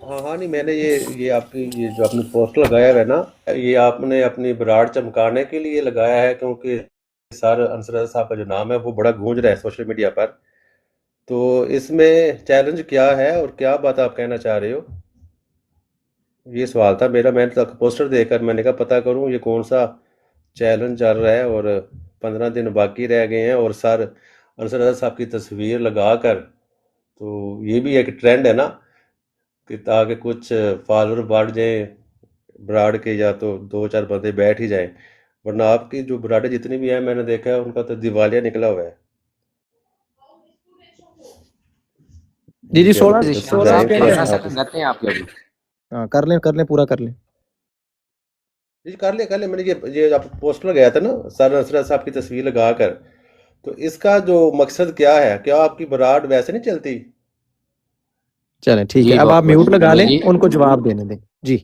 ہاں ہاں، نہیں میں نے یہ آپ کی یہ جو آپ نے پوسٹر لگایا ہوا ہے نا، یہ آپ نے اپنی براڈ چمکانے کے لیے لگایا ہے، کیونکہ سر انصر رضا صاحب کا جو نام ہے وہ بڑا گونج رہا ہے سوشل میڈیا پر. تو اس میں چیلنج کیا ہے اور کیا بات آپ کہنا چاہ رہے ہو؟ یہ سوال تھا میرا. میں نے پوسٹر دیکھ کر میں نے کہا پتہ کروں یہ کون سا چیلنج چل رہا ہے. اور 15 دن باقی رہ گئے ہیں اور سر انصر رضا صاحب کی تصویر لگا کر، تو یہ بھی ایک ٹرینڈ ہے نا کہ تاکہ کچھ فالوور بڑھ جائیں براڈ کے، یا تو دو چار بندے بیٹھ ہی جائیں. ورنہ آپ کی جو براڈیں جتنی بھی ہیں میں نے دیکھا ہے ان کا تو دیوالیہ نکلا ہوا ہے. جی جی جی، کیا 16 ذیشان 16 بتائیں صاحب کہہ تھوڑا رہے 15 ہیں. سا آپ سیکنڈ رہتے ہیں آپ کے ابھی. ہاں کر لیں پورا کر لیں. جی کر لیں. میں نے یہ آپ پوسٹر لگایا تھا نا سر نصرت صاحب کی تصویر لگا کر، تو اس کا جو مقصد کیا ہے؟ کیا آپ کی براڈ ویسے نہیں چلتی؟ چلیں ٹھیک ہے، جی اب بہت آپ بہت میوٹ لگا شکریہ لیں، جی، ان کو جواب دینے دیں. جی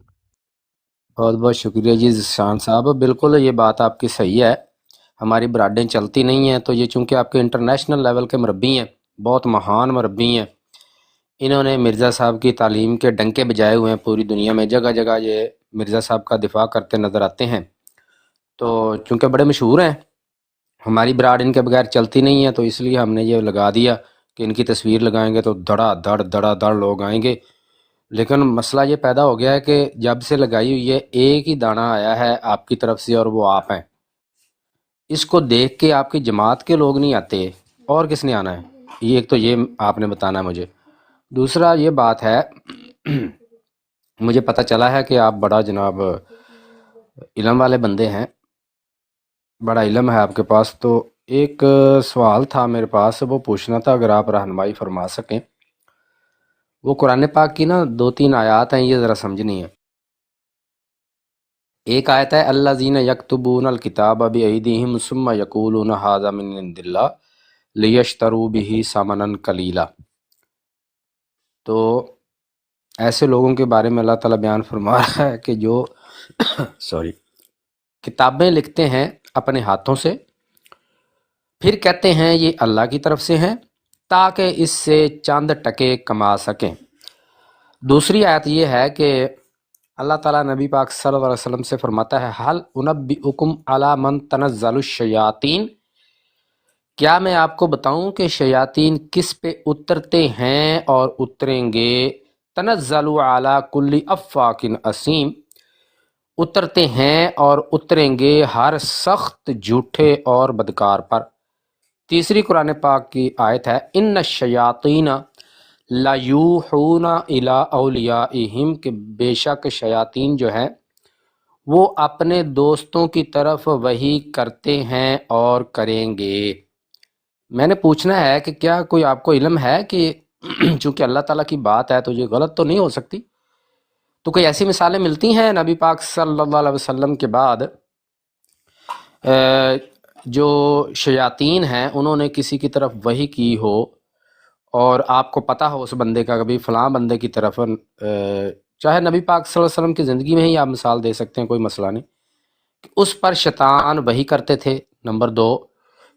بہت بہت شکریہ جی ذیشان صاحب. بالکل یہ بات آپ کی صحیح ہے، ہماری براڈیں چلتی نہیں ہیں. تو یہ چونکہ آپ کے انٹرنیشنل لیول کے مربی ہیں، بہت مہان مربی ہیں، انہوں نے مرزا صاحب کی تعلیم کے ڈنکے بجائے ہوئے ہیں. پوری دنیا میں جگہ جگہ یہ مرزا صاحب کا دفاع کرتے نظر آتے ہیں. تو چونکہ بڑے مشہور ہیں، ہماری براڈ ان کے بغیر چلتی نہیں ہے، تو اس لیے ہم نے یہ لگا دیا کہ ان کی تصویر لگائیں گے تو دڑا دڑ لوگ آئیں گے. لیکن مسئلہ یہ پیدا ہو گیا ہے کہ جب سے لگائی ہوئی ہے ایک ہی دانہ آیا ہے آپ کی طرف سے، اور وہ آپ ہیں. اس کو دیکھ کے آپ کی جماعت کے لوگ نہیں آتے، اور کس نے آنا ہے؟ یہ ایک تو یہ آپ نے بتانا ہے مجھے. دوسرا یہ بات ہے، مجھے پتہ چلا ہے کہ آپ بڑا جناب علم والے بندے ہیں، بڑا علم ہے آپ کے پاس. تو ایک سوال تھا میرے پاس، وہ پوچھنا تھا اگر آپ رہنمائی فرما سکیں. وہ قرآن پاک کی نا 2-3 آیات ہیں، یہ ذرا سمجھنی ہے. ایک آیت ہے الذین یکتبون الکتاب بایدیہم ثم یقولون ھذا من عند اللہ لیشتروا بہ ثمنا قلیلا. تو ایسے لوگوں کے بارے میں اللہ تعالیٰ بیان فرما رہا ہے کہ جو کتابیں لکھتے ہیں اپنے ہاتھوں سے، پھر کہتے ہیں یہ اللہ کی طرف سے ہیں تاکہ اس سے چند ٹکے کما سکیں. دوسری آیت یہ ہے کہ اللہ تعالیٰ نبی پاک صلی اللہ علیہ وسلم سے فرماتا ہے حل انبئکم علی من تنزل الشیاطین، کیا میں آپ کو بتاؤں کہ شیاطین کس پہ اترتے ہیں اور اتریں گے؟ تنزل علی کل افاک اسیم، اترتے ہیں اور اتریں گے ہر سخت جھوٹے اور بدکار پر. تیسری قرآن پاک کی آیت ہے ان الشیاطین لایوحون الی اولیائہم، کہ بے شک شیاطین جو ہیں وہ اپنے دوستوں کی طرف وحی کرتے ہیں اور کریں گے. میں نے پوچھنا ہے کہ کیا کوئی آپ کو علم ہے کہ چونکہ اللہ تعالیٰ کی بات ہے تو یہ غلط تو نہیں ہو سکتی؟ تو کوئی ایسی مثالیں ملتی ہیں نبی پاک صلی اللہ علیہ وسلم کے بعد جو شیاطین ہیں انہوں نے کسی کی طرف وحی کی ہو، اور آپ کو پتہ ہو اس بندے کا کبھی فلاں بندے کی طرف، چاہے نبی پاک صلی اللہ علیہ وسلم کی زندگی میں ہی آپ مثال دے سکتے ہیں، کوئی مسئلہ نہیں، کہ اس پر شیطان وحی کرتے تھے. نمبر 2،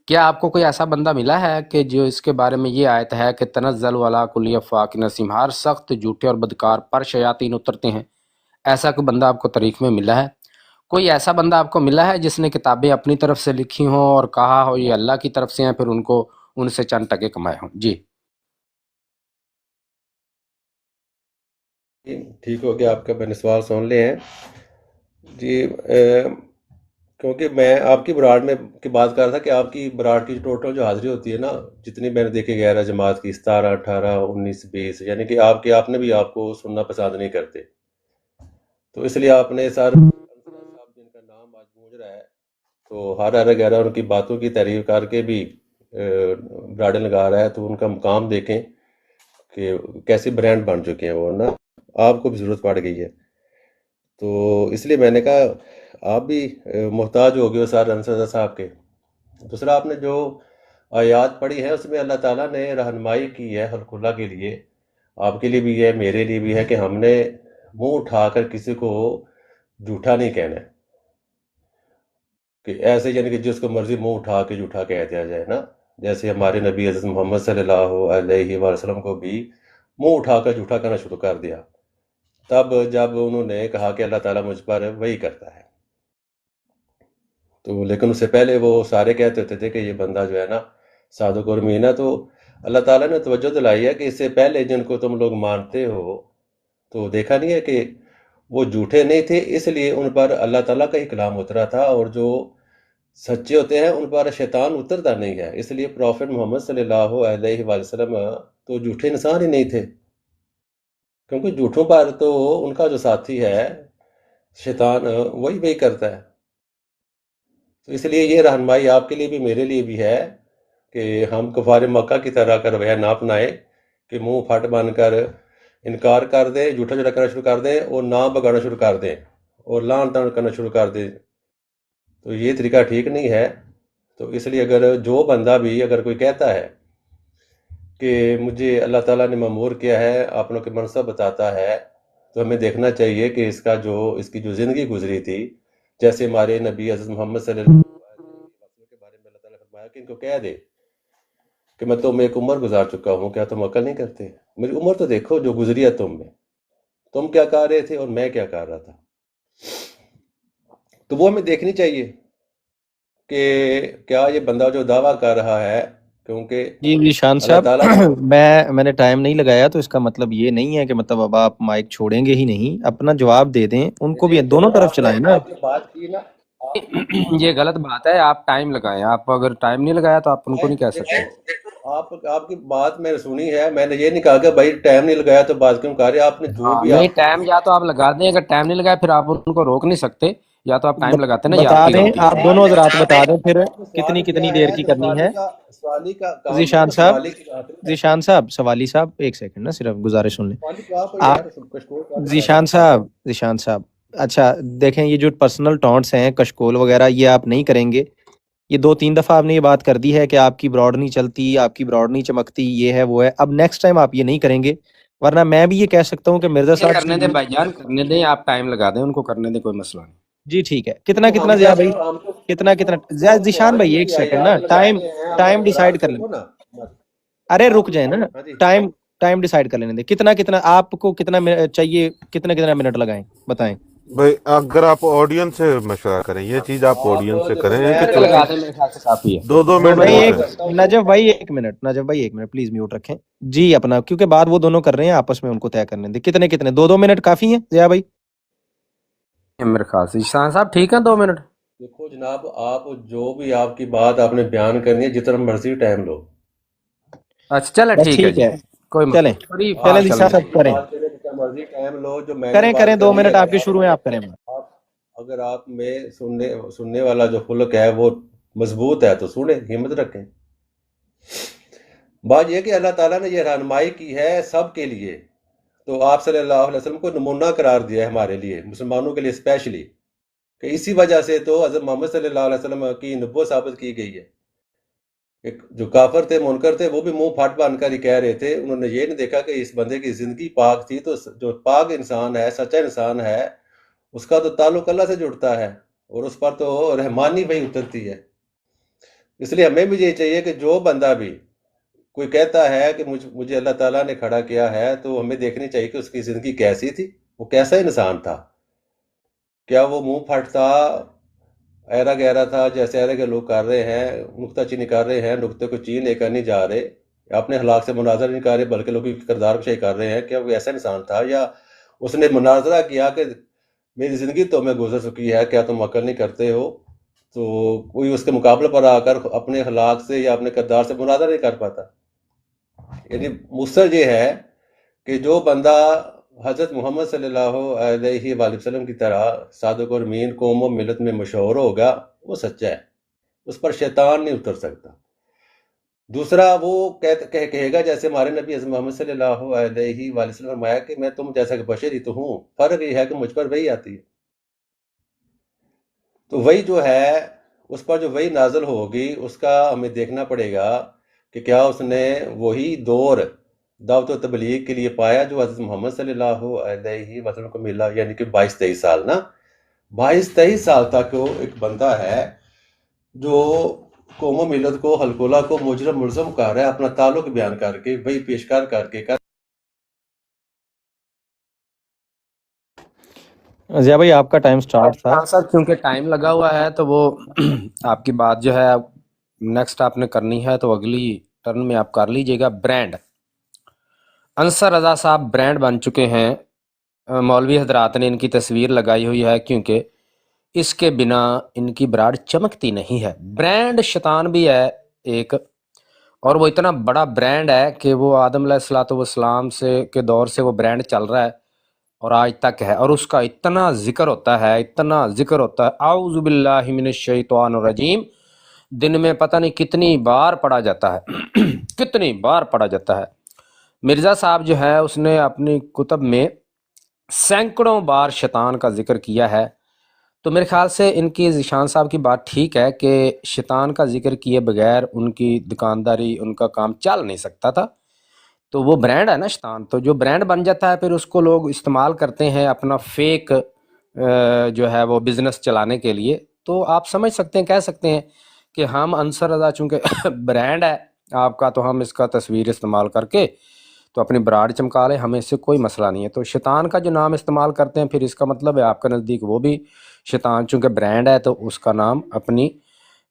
کیا آپ کو کوئی ایسا بندہ ملا ہے کہ جو اس کے بارے میں یہ آیت ہے کہ تنزل علی کل افاک نسیم، ہر سخت جھوٹے اور بدکار پر شیاطین اترتے ہیں؟ ایسا کوئی بندہ آپ کو تاریخ میں ملا ہے؟ کوئی ایسا بندہ آپ کو ملا ہے جس نے کتابیں اپنی طرف سے لکھی ہوں اور کہا ہو یہ اللہ کی طرف سے ہیں، پھر ان سے چند ٹکے کمائے ہوں؟ جی ٹھیک ہو گیا آپ کا، میں نے سوال سن لے ہیں. جی کیونکہ میں آپ کی براڈ میں کی بات کر رہا تھا کہ آپ کی براڈ کی ٹوٹل جو حاضری ہوتی ہے نا، جتنی میں نے دیکھی 11 جماعت کی 17 18 19 20، یعنی کہ آپ نے بھی آپ کو سننا پسند نہیں کرتے. تو اس لیے آپ نے سر صاحب جن کا نام آج گونج رہا ہے، تو ہر غیرہ ان کی باتوں کی تعریف کر کے بھی براڈیں لگا رہا ہے. تو ان کا مقام دیکھیں کہ کیسی برانڈ بن چکے ہیں وہ نا، آپ کو بھی ضرورت پڑ گئی ہے. تو اس لیے میں نے کہا آپ بھی محتاج ہو گئے ہو سر انصر صاحب کے. دوسرا آپ نے جو آیات پڑھی ہے اس میں اللہ تعالیٰ نے رہنمائی کی ہے خلق اللہ کے لیے، آپ کے لیے بھی ہے میرے لیے بھی ہے، کہ ہم نے منہ اٹھا کر کسی کو جھوٹا نہیں کہنا ہے، کہ ایسے یعنی کہ جس کو مرضی منہ اٹھا کے جھوٹا کہہ دیا جائے نا. جیسے ہمارے نبی حضرت محمد صلی اللہ علیہ وسلم کو بھی منہ اٹھا کر جھوٹا کہنا شروع کر دیا. تب جب انہوں نے کہا کہ اللہ تعالیٰ مجھ پر وہی کرتا ہے، تو لیکن اس سے پہلے وہ سارے کہتے ہوتے تھے کہ یہ بندہ جو ہے نا صادق اور امین ہے، تو اللہ تعالیٰ نے توجہ دلائی ہے کہ اس سے پہلے جن کو تم لوگ مانتے ہو تو دیکھا نہیں ہے کہ وہ جھوٹے نہیں تھے، اس لیے ان پر اللہ تعالیٰ کا ہی کلام اترا تھا، اور جو سچے ہوتے ہیں ان پر شیطان اترتا نہیں ہے، اس لیے پروفٹ محمد صلی اللہ علیہ وآلہ وسلم تو جھوٹے انسان ہی نہیں تھے، کیونکہ جھوٹوں پر تو ان کا جو ساتھی ہے شیطان وہی کرتا ہے۔ تو اس لیے یہ رہنمائی آپ کے لیے بھی میرے لیے بھی ہے کہ ہم کفار مکہ کی طرح کا رویہ نہ اپنائیں کہ منہ پھٹ بن کر انکار کر دیں، جھوٹا جھوٹا کرنا شروع کر دیں اور نام بگاڑنا شروع کر دیں اور لعن طعن کرنا شروع کر دیں، تو یہ طریقہ ٹھیک نہیں ہے۔ تو اس لیے اگر جو بندہ بھی اگر کوئی کہتا ہے کہ مجھے اللہ تعالیٰ نے مأمور کیا ہے، اپنوں کے منصب بتاتا ہے، تو ہمیں دیکھنا چاہیے کہ اس کی جو زندگی گزری تھی، جیسے ہمارے نبی حضرت محمد صلی اللہ علیہ وسلم کے بارے میں اللہ تعالیٰ نے فرمایا کہ ان کو کہہ دے کہ میں تم ایک عمر گزار چکا ہوں، کیا تم عقل نہیں کرتے؟ میری عمر تو دیکھو جو گزری ہے تم میں، تم کیا کر رہے تھے اور میں کیا کر رہا تھا۔ تو وہ ہمیں دیکھنی چاہیے کہ کیا یہ بندہ جو دعویٰ کر رہا ہے، کیونکہ جی ذیشان اللہ صاحب تعالیٰ میں نے ٹائم نہیں لگایا تو اس کا مطلب یہ نہیں ہے کہ مطلب اب آپ مائک چھوڑیں گے ہی نہیں، اپنا جواب دے دیں، ان کو بھی دونوں طرف چلائیں نا۔ آپ نے بات کی نا، یہ غلط بات ہے، آپ ٹائم لگائیں، آپ اگر ٹائم نہیں لگایا تو آپ ان کو نہیں کہہ سکتے۔ آپ کی بات میں نے سنی ہے، میں نے یہ نہیں کہا کہ بھائی ٹائم نہیں لگایا تو بات کیوں کر رہے، آپ نے جو بھی نہیں، ٹائم یا تو آپ لگا دیں، اگر ٹائم نہیں لگایا پھر آپ ان کو روک نہیں سکتے، یا تو آپ ٹائم لگاتے ہیں نا، یہ بتا آپ کی دیں، غلطی آپ ہے۔ دونوں حضرات بتا دیں پھر سوال کتنی کیا دیر ہے کی تو کرنی ہے۔ سوالی کا کام ہے ذیشان نا، صاحب سوالی کی بات نہیں ذیشان صاحب سوالی صاحب ایک سیکنڈ نا، صرف گزارش سن لیں سوالی کا آپ آپ۔ یار کشکول کا نہیں ذیشان صاحب اچھا دیکھیں، یہ جو پرسنل ٹونٹس ہیں، کشکول وغیرہ، یہ آپ نہیں کریں گے۔ یہ 2-3 دفعہ آپ نے یہ بات کر دی ہے کہ آپ کی براڈ نہیں چلتی، آپ کی براڈ نہیں چمکتی، یہ ہے وہ ہے، اب نیکسٹ ٹائم آپ یہ نہیں کریں گے، ورنہ میں بھی یہ کہہ سکتا ہوں کہ مرزا صاحب کرنے دیں بھائی جان، کرنے دیں، آپ ٹائم لگا دیں، ان کو کرنے دیں، کوئی مسئلہ نہیں۔ جی ٹھیک ہے، کتنا زیادہ بھائی، کتنا زیادہ ذیشان بھائی ایک سیکنڈ نا، ٹائم ڈیسائیڈ کر لیں، ارے رک جائیں نا، ٹائم ڈیسائیڈ کر لینے دیں، کتنا آپ کو کتنا چاہیے، کتنا منٹ لگائیں بتائیں۔ بھائی اگر آپ آڈینس سے مشورہ کریں، یہ چیز آپ آڈینس سے کریں کہ منٹ چونکہ لگا دیں، میرے خیال سے کافی ہے۔ 2 منٹ نہیں بہت ایک ہے۔ نجف بھائی ایک منٹ پلیز میوٹ رکھیں جی اپنا، کیونکہ بعد وہ دونوں کر رہے ہیں آپس میں، ان کو طے کرنے دیں کتنے 2 منٹ کافی ہیں ضیاء بھائی؟ میرے خیال سے شان صاحب ٹھیک ہے، 2 منٹ۔ دیکھو جناب، آپ جو بھی آپ کی بات آپ نے بیان کرنی ہے، جتنا مرضی ٹائم لو، اچھا چلیں بس ٹھیک ہے جی، کوئی چلیں فری آپ فار جی چلیں۔ صاحب کریں بات کریں جتنا مرضی ٹائم لو، جو میں نے کریں بات 2 کرنی منٹ ہے، آپ کے شروع میں آپ کریں۔ اگر آپ میں سننے والا جو خلق ہے وہ مضبوط ہے تو سنیں، ہمت رکھیں۔ بات یہ کہ اللہ تعالیٰ نے یہ رہنمائی کی ہے سب کے لیے، تو آپ صلی اللہ علیہ وسلم کو نمونہ قرار دیا ہے ہمارے لیے، مسلمانوں کے لیے اسپیشلی، کہ اسی وجہ سے تو حضرت محمد صلی اللہ علیہ وسلم کی نبوت ثابت کی گئی ہے۔ جو کافر تھے، منکر تھے، وہ بھی منہ پھٹ بن کر ہی کہہ رہے تھے، انہوں نے یہ نہیں دیکھا کہ اس بندے کی زندگی پاک تھی، تو جو پاک انسان ہے، سچا انسان ہے، اس کا تو تعلق اللہ سے جڑتا ہے، اور اس پر تو رحمانی وحی اترتی ہے۔ اس لیے ہمیں بھی یہ چاہیے کہ جو بندہ بھی کوئی کہتا ہے کہ مجھے اللہ تعالیٰ نے کھڑا کیا ہے، تو ہمیں دیکھنی چاہیے کہ اس کی زندگی کیسی تھی، وہ کیسا انسان تھا، کیا وہ منہ پھٹ تھا، ایرا گہرا تھا جیسے ایرے کے لوگ کر رہے ہیں، نکتہ چینی کر رہے ہیں، نکتے کو چین لے کر نہیں جا رہے، اپنے اخلاق سے مناظر نہیں کر رہے، بلکہ لوگوں کی کردار کشائی کر رہے ہیں، کیا وہ ایسا انسان تھا، یا اس نے مناظرہ کیا کہ میری زندگی تو میں گزر چکی ہے، کیا تم عقل نہیں کرتے ہو، تو کوئی اس کے مقابلے پر آ کر اپنے اخلاق سے یا اپنے کردار سے مناظرہ نہیں کر پاتا۔ یعنی مصر یہ ہے کہ جو بندہ حضرت محمد صلی اللہ علیہ وآلہ وسلم کی طرح صادق اور امین، قوم و ملت میں مشہور ہوگا، وہ سچا ہے، اس پر شیطان نہیں اتر سکتا۔ دوسرا وہ کہے گا جیسے ہمارے نبی حضرت محمد صلی اللہ علیہ وآلہ وسلم نے فرمایا کہ میں تم جیسا کہ بشر ہی تو ہوں، فرق یہ ہے کہ مجھ پر وحی آتی ہے، تو وہی جو ہے اس پر جو وہی نازل ہوگی، اس کا ہمیں دیکھنا پڑے گا کہ کیا اس نے وہی دور دعوت و تبلیغ کے لیے پایا جو حضرت محمد صلی اللہ علیہ وسلم کو ملا، یعنی کہ 22-23 سال نا، 22-23 سال تک وہ ایک بندہ ہے جو قوم و ملت کو، حلقلہ کو مجرم ملزم کر رہا ہے، اپنا تعلق بیان کر کے، وہی پیشکار کر کے ضیاء بھائی آپ کا ٹائم سٹارٹ تھا. ہاں سر، کیونکہ ٹائم لگا ہوا ہے تو وہ آپ کی بات جو ہے نیکسٹ آپ نے کرنی ہے تو اگلی ٹرن میں آپ کر لیجئے گا. برانڈ، انصر رضا صاحب برانڈ بن چکے ہیں. مولوی حضرات نے ان کی تصویر لگائی ہوئی ہے کیونکہ اس کے بنا ان کی براڈ چمکتی نہیں ہے. برانڈ شیطان بھی ہے ایک، اور وہ اتنا بڑا برانڈ ہے کہ وہ آدم علیہ الصلوۃ والسلام سے کے دور سے وہ برانڈ چل رہا ہے اور آج تک ہے، اور اس کا اتنا ذکر ہوتا ہے، اتنا ذکر ہوتا ہے. اعوذ باللہ من الشیطان الرجیم دن میں پتہ نہیں کتنی بار پڑھا جاتا ہے کتنی بار پڑھا جاتا ہے. مرزا صاحب جو ہے اس نے اپنی کتب میں سینکڑوں بار شیطان کا ذکر کیا ہے. تو میرے خیال سے ان کی ذیشان صاحب کی بات ٹھیک ہے کہ شیطان کا ذکر کیے بغیر ان کی دکانداری، ان کا کام چل نہیں سکتا تھا. تو وہ برانڈ ہے نا شیطان، تو جو برانڈ بن جاتا ہے پھر اس کو لوگ استعمال کرتے ہیں اپنا فیک جو ہے وہ بزنس چلانے کے لیے. تو آپ سمجھ سکتے ہیں، کہہ سکتے ہیں کہ ہم انصر رضا چونکہ برانڈ ہے آپ کا، تو ہم اس کا تصویر استعمال کر کے تو اپنی براڈ چمکا لیں، ہمیں اس سے کوئی مسئلہ نہیں ہے. تو شیطان کا جو نام استعمال کرتے ہیں پھر اس کا مطلب ہے آپ کے نزدیک وہ بھی شیطان چونکہ برانڈ ہے تو اس کا نام اپنی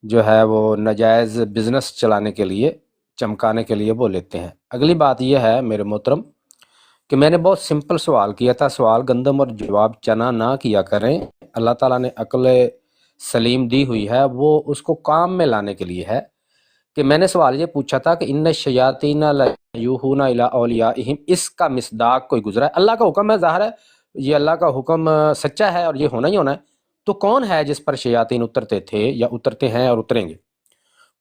جو ہے وہ ناجائز بزنس چلانے کے لیے، چمکانے کے لیے وہ لیتے ہیں. اگلی بات یہ ہے میرے محترم کہ میں نے بہت سمپل سوال کیا تھا، سوال گندم اور جواب چنا نہ کیا کریں. اللہ تعالیٰ نے عقل سلیم دی ہوئی ہے، وہ اس کو کام میں لانے کے لیے ہے. کہ میں نے سوال یہ پوچھا تھا کہ ان الشیاطین لیوحون الی اولیاءہم، اس کا مصداق کوئی گزرا ہے؟ اللہ کا حکم ہے، ظاہر ہے یہ اللہ کا حکم سچا ہے اور یہ ہونا ہی ہونا ہے. تو کون ہے جس پر شیاطین اترتے تھے یا اترتے ہیں اور اتریں گے؟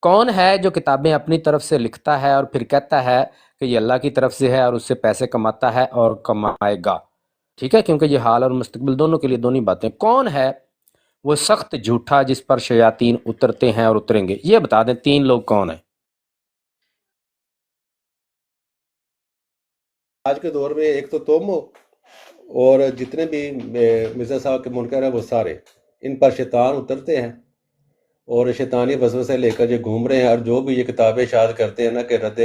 کون ہے جو کتابیں اپنی طرف سے لکھتا ہے اور پھر کہتا ہے کہ یہ اللہ کی طرف سے ہے اور اس سے پیسے کماتا ہے اور کمائے گا؟ ٹھیک ہے، کیونکہ یہ حال اور مستقبل دونوں کے لیے دونوں باتیں. کون ہے وہ سخت جھوٹا جس پر شیاطین اترتے ہیں اور اتریں گے؟ یہ بتا دیں تین لوگ کون ہیں. آج کے دور میں ایک تو تم ہو، اور جتنے بھی مرزا صاحب کے منکر ہیں وہ سارے ان پر شیطان اترتے ہیں اور شیطانی وسوسے لے کر یہ گھوم رہے ہیں. اور جو بھی یہ کتابیں اشاعت کرتے ہیں نا کہ رد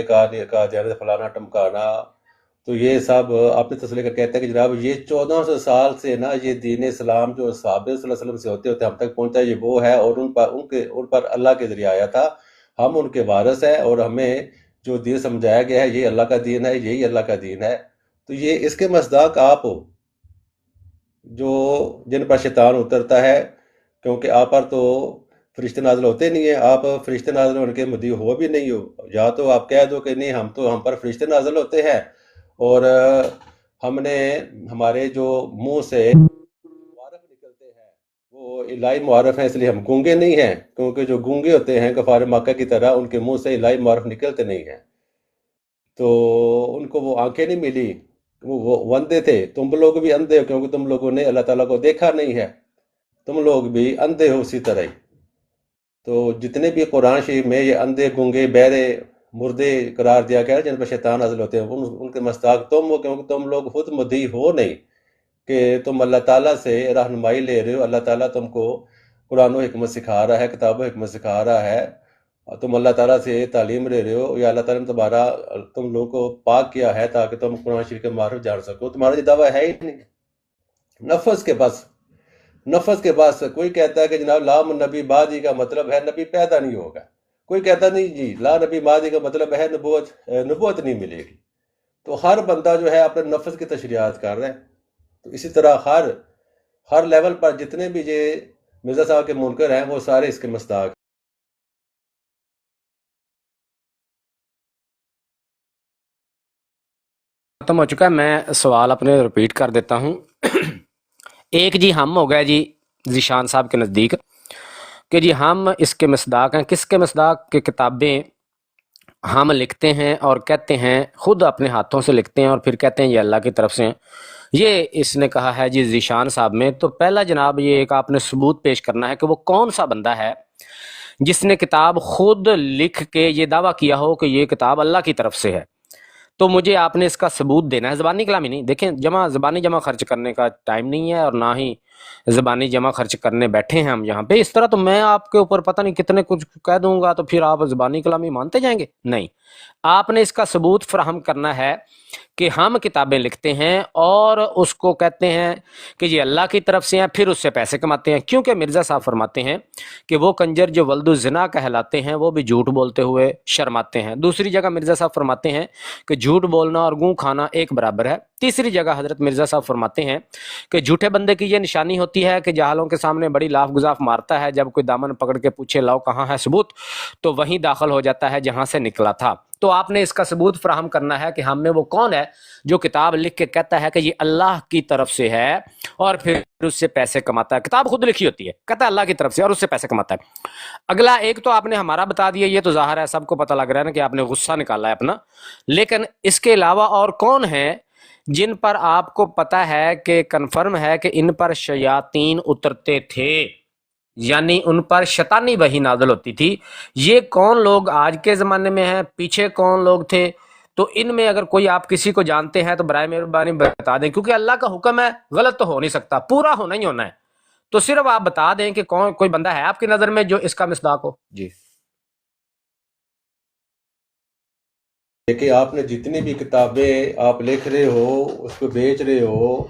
قادیانیت فلانا ٹمکانا، تو یہ سب آپ نے تسلی کر کہتے ہیں کہ جناب یہ 1400 سال سے نا یہ دین اسلام جو صحابہ صلی اللہ علیہ وسلم سے ہوتے ہوتے ہم تک پہنچا، یہ وہ ہے، اور ان پر اللہ کے ذریعہ آیا تھا. ہم ان کے وارث ہیں اور ہمیں جو دین سمجھایا گیا ہے یہ اللہ کا دین ہے، یہی اللہ کا دین ہے. تو یہ اس کے مصداق آپ ہو جو جن پر شیطان اترتا ہے، کیونکہ آپ پر تو فرشتے نازل ہوتے نہیں ہیں، آپ فرشتے نازل ہونے کے مدعی ہو بھی نہیں ہو. یا تو آپ کہہ دو کہ نہیں ہم پر فرشتے نازل ہوتے ہیں اور ہم نے ہمارے جو منہ سے معارف نکلتے ہیں وہ الہی معارف ہیں، اس لیے ہم گونگے نہیں ہیں، کیونکہ جو گونگے ہوتے ہیں کفار مکہ کی طرح ان کے منہ سے الہی معارف نکلتے نہیں ہیں. تو ان کو وہ آنکھیں نہیں ملی، وہ اندھے تھے. تم لوگ بھی اندھے ہو کیونکہ تم لوگوں نے اللہ تعالیٰ کو دیکھا نہیں ہے، تم لوگ بھی اندھے ہو اسی طرح ہی. تو جتنے بھی قرآن شریف میں یہ اندھے گونگے بہرے مردے قرار دیا گیا جن پر شیطان نازل ہوتے ہیں، ان کے مستحق تم ہو، کیونکہ تم لوگ خود مدعی ہو نہیں کہ تم اللہ تعالیٰ سے رہنمائی لے رہے ہو. اللہ تعالیٰ تم کو قرآن و حکمت سکھا رہا ہے، کتاب و حکمت سکھا رہا ہے، تم اللہ تعالیٰ سے تعلیم لے رہے ہو، یا اللہ تعالیٰ نے تم لوگوں کو پاک کیا ہے تاکہ تم قرآن شریف کے معرف جان سکو. تمہارا یہ دعویٰ ہے ہی نہیں. نفس کے بعد کوئی کہتا ہے کہ جناب لا نبی بعدی کا مطلب ہے نبی پیدا نہیں ہوگا. کوئی کہتا نہیں جی لا نبی بعدی کا مطلب ہے نبوت نہیں ملے گی. تو ہر بندہ جو ہے اپنے نفس کی تشریحات کر رہا ہے. تو اسی طرح ہر لیول پر جتنے بھی یہ مرزا صاحب کے منکر ہیں وہ سارے اس کے مصداق. ختم ہو چکا ہے، میں سوال اپنے رپیٹ کر دیتا ہوں. ایک جی ہم ہو گیا جی ذیشان صاحب کے نزدیک کہ جی ہم اس کے مصداق ہیں. کس کے مصداق؟ کہ کتابیں ہم لکھتے ہیں اور کہتے ہیں، خود اپنے ہاتھوں سے لکھتے ہیں اور پھر کہتے ہیں یہ اللہ کی طرف سے ہیں. یہ اس نے کہا ہے جی ذیشان صاحب میں. تو پہلا جناب یہ ایک آپ نے ثبوت پیش کرنا ہے کہ وہ کون سا بندہ ہے جس نے کتاب خود لکھ کے یہ دعویٰ کیا ہو کہ یہ کتاب اللہ کی طرف سے ہے. تو مجھے آپ نے اس کا ثبوت دینا ہے، زبانی کلامی نہیں. دیکھیں زبانی جمع خرچ کرنے کا ٹائم نہیں ہے اور نہ ہی زبانی جمع خرچ کرنے بیٹھے ہیں ہم یہاں پہ. اس طرح تو میں آپ کے اوپر پتہ نہیں کتنے کچھ کہہ دوں گا تو پھر آپ زبانی کلامی مانتے جائیں گے. نہیں، آپ نے اس کا ثبوت فراہم کرنا ہے کہ ہم کتابیں لکھتے ہیں اور اس کو کہتے ہیں کہ یہ اللہ کی طرف سے ہیں، پھر اس سے پیسے کماتے ہیں، کیونکہ مرزا صاحب فرماتے ہیں کہ وہ کنجر جو ولد الزنا کہلاتے ہیں وہ بھی جھوٹ بولتے ہوئے شرماتے ہیں۔ دوسری جگہ مرزا صاحب فرماتے ہیں کہ جھوٹ بولنا اور گوں کھانا ایک برابر ہے۔ تیسری جگہ حضرت مرزا صاحب فرماتے ہیں کہ جھوٹے بندے کی یہ نشانی ہوتی ہے کہ جاہلوں کے سامنے بڑی لاف گزاف مارتا ہے، جب کوئی دامن پکڑ کے پوچھے لاؤ کہاں ہے ثبوت، تو وہیں داخل ہو جاتا ہے جہاں سے نکلا تھا۔ تو آپ نے اس کا ثبوت فراہم کرنا ہے کہ ہم میں وہ کون ہے جو کتاب لکھ کے کہتا ہے کہ یہ اللہ کی طرف سے ہے اور پھر اس سے پیسے کماتا ہے۔ کتاب خود لکھی ہوتی ہے، کہتا ہے اللہ کی طرف سے اور اس سے پیسے کماتا ہے۔ اگلا ایک تو آپ نے ہمارا بتا دیا، یہ تو ظاہر ہے سب کو پتہ لگ رہا ہے نا کہ آپ نے غصہ نکالا ہے اپنا، لیکن اس کے علاوہ اور کون ہیں جن پر آپ کو پتہ ہے کہ کنفرم ہے کہ ان پر شیاطین اترتے تھے، یعنی ان پر شیطانی وحی نازل ہوتی تھی؟ یہ کون لوگ آج کے زمانے میں ہیں، پیچھے کون لوگ تھے؟ تو ان میں اگر کوئی آپ کسی کو جانتے ہیں تو برائے مہربانی بتا دیں، کیونکہ اللہ کا حکم ہے، غلط تو ہو نہیں سکتا، پورا ہونا ہی ہونا ہے۔ تو صرف آپ بتا دیں کہ کون کوئی بندہ ہے آپ کی نظر میں جو اس کا مصداق ہو۔ جی کہ آپ نے جتنی بھی کتابیں آپ لکھ رہے ہو، اس کو بیچ رہے ہو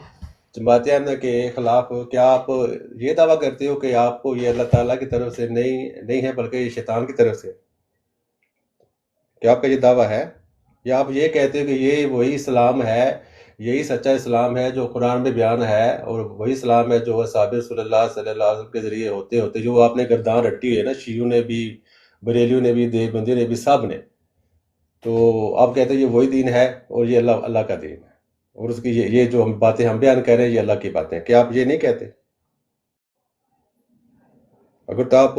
جماعت احمدیہ کے خلاف، کیا آپ یہ دعویٰ کرتے ہو کہ آپ کو یہ اللہ تعالیٰ کی طرف سے نہیں ہے بلکہ یہ شیطان کی طرف سے؟ کیا آپ کا یہ دعویٰ ہے؟ یا آپ یہ کہتے ہو کہ یہ وہی اسلام ہے، یہی سچا اسلام ہے جو قرآن میں بیان ہے، اور وہی اسلام ہے جو اصحاب رسول اللہ صلی اللہ علیہ وسلم کے ذریعے ہوتے جو آپ نے گردان رٹی ہوئی ہے نا، شیعوں نے بھی، بریلیوں نے بھی، دیوبندیوں نے بھی، سب نے، تو آپ کہتے ہیں یہ وہی دین ہے اور یہ اللہ کا دین ہے، اور اس کی یہ جو باتیں ہم بیان کر رہے ہیں یہ اللہ کی باتیں ہیں۔ کیا آپ یہ نہیں کہتے؟ اگر تو آپ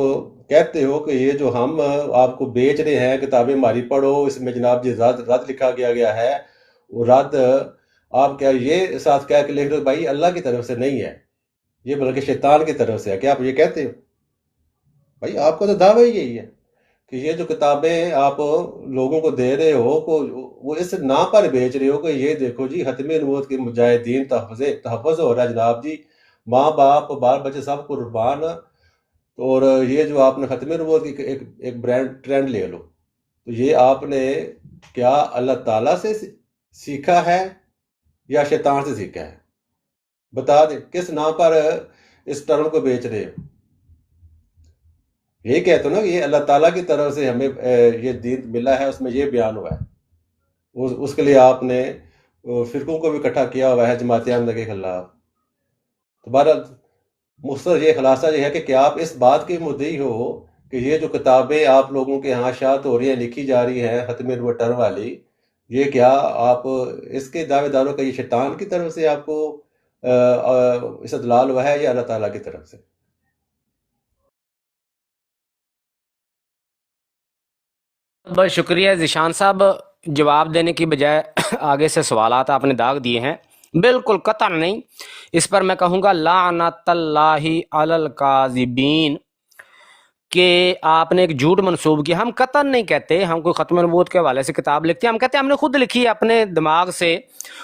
کہتے ہو کہ یہ جو ہم آپ کو بیچ رہے ہیں کتابیں ہماری پڑھو، اس میں جناب جی رد لکھا گیا ہے، وہ رد آپ کیا یہ ساتھ کہہ کے لکھ رہے ہو بھائی اللہ کی طرف سے نہیں ہے، یہ بلکہ شیطان کی طرف سے ہے؟ کیا آپ یہ کہتے ہو؟ بھائی آپ کا تو دعویٰ ہی یہی ہے کہ یہ جو کتابیں آپ لوگوں کو دے رہے ہو وہ اس نام پر بیچ رہے ہو کہ یہ دیکھو جی ختم نبوت کے مجاہدین تحفظ ہو رہا ہے جناب جی، ماں باپ بال بچے سب قربان، اور یہ جو آپ نے ختم نبوت کی ایک برانڈ ٹرینڈ لے لو، تو یہ آپ نے کیا اللہ تعالیٰ سے سیکھا ہے یا شیطان سے سیکھا ہے؟ بتا دیں کس نام پر اس ٹرم کو بیچ رہے ہو؟ یہ کہتے ہو نا کہ یہ اللہ تعالیٰ کی طرف سے ہمیں یہ دین ملا ہے، اس میں یہ بیان ہوا ہے، اس کے لیے آپ نے فرقوں کو بھی اکٹھا کیا ہوا ہے جماعت احمدیہ کے خلاف۔ تو بہرحال مختصر یہ خلاصہ یہ ہے کہ کیا آپ اس بات کے مدعی ہو کہ یہ جو کتابیں آپ لوگوں کے ہاں شاعت ہو رہی ہیں، لکھی جا رہی ہیں ختم نبوت ٹرم والی، یہ کیا آپ اس کے دعوے داروں کا یہ شیطان کی طرف سے آپ کو استدلال ہوا ہے یا اللہ تعالیٰ کی طرف سے؟ بہت شکریہ ذیشان صاحب، جواب دینے کی بجائے آگے سے سوالات آپ نے داغ دیے ہیں، بالکل قطعا نہیں۔ اس پر میں کہوں گا لعنت اللہ علی الکاذبین، کہ آپ نے ایک جھوٹ منسوب کیا۔ ہم قطعا نہیں کہتے ہم کوئی ختم نبوت کے حوالے سے کتاب لکھتے ہیں، ہم کہتے ہیں ہم نے خود لکھی ہے اپنے دماغ سے،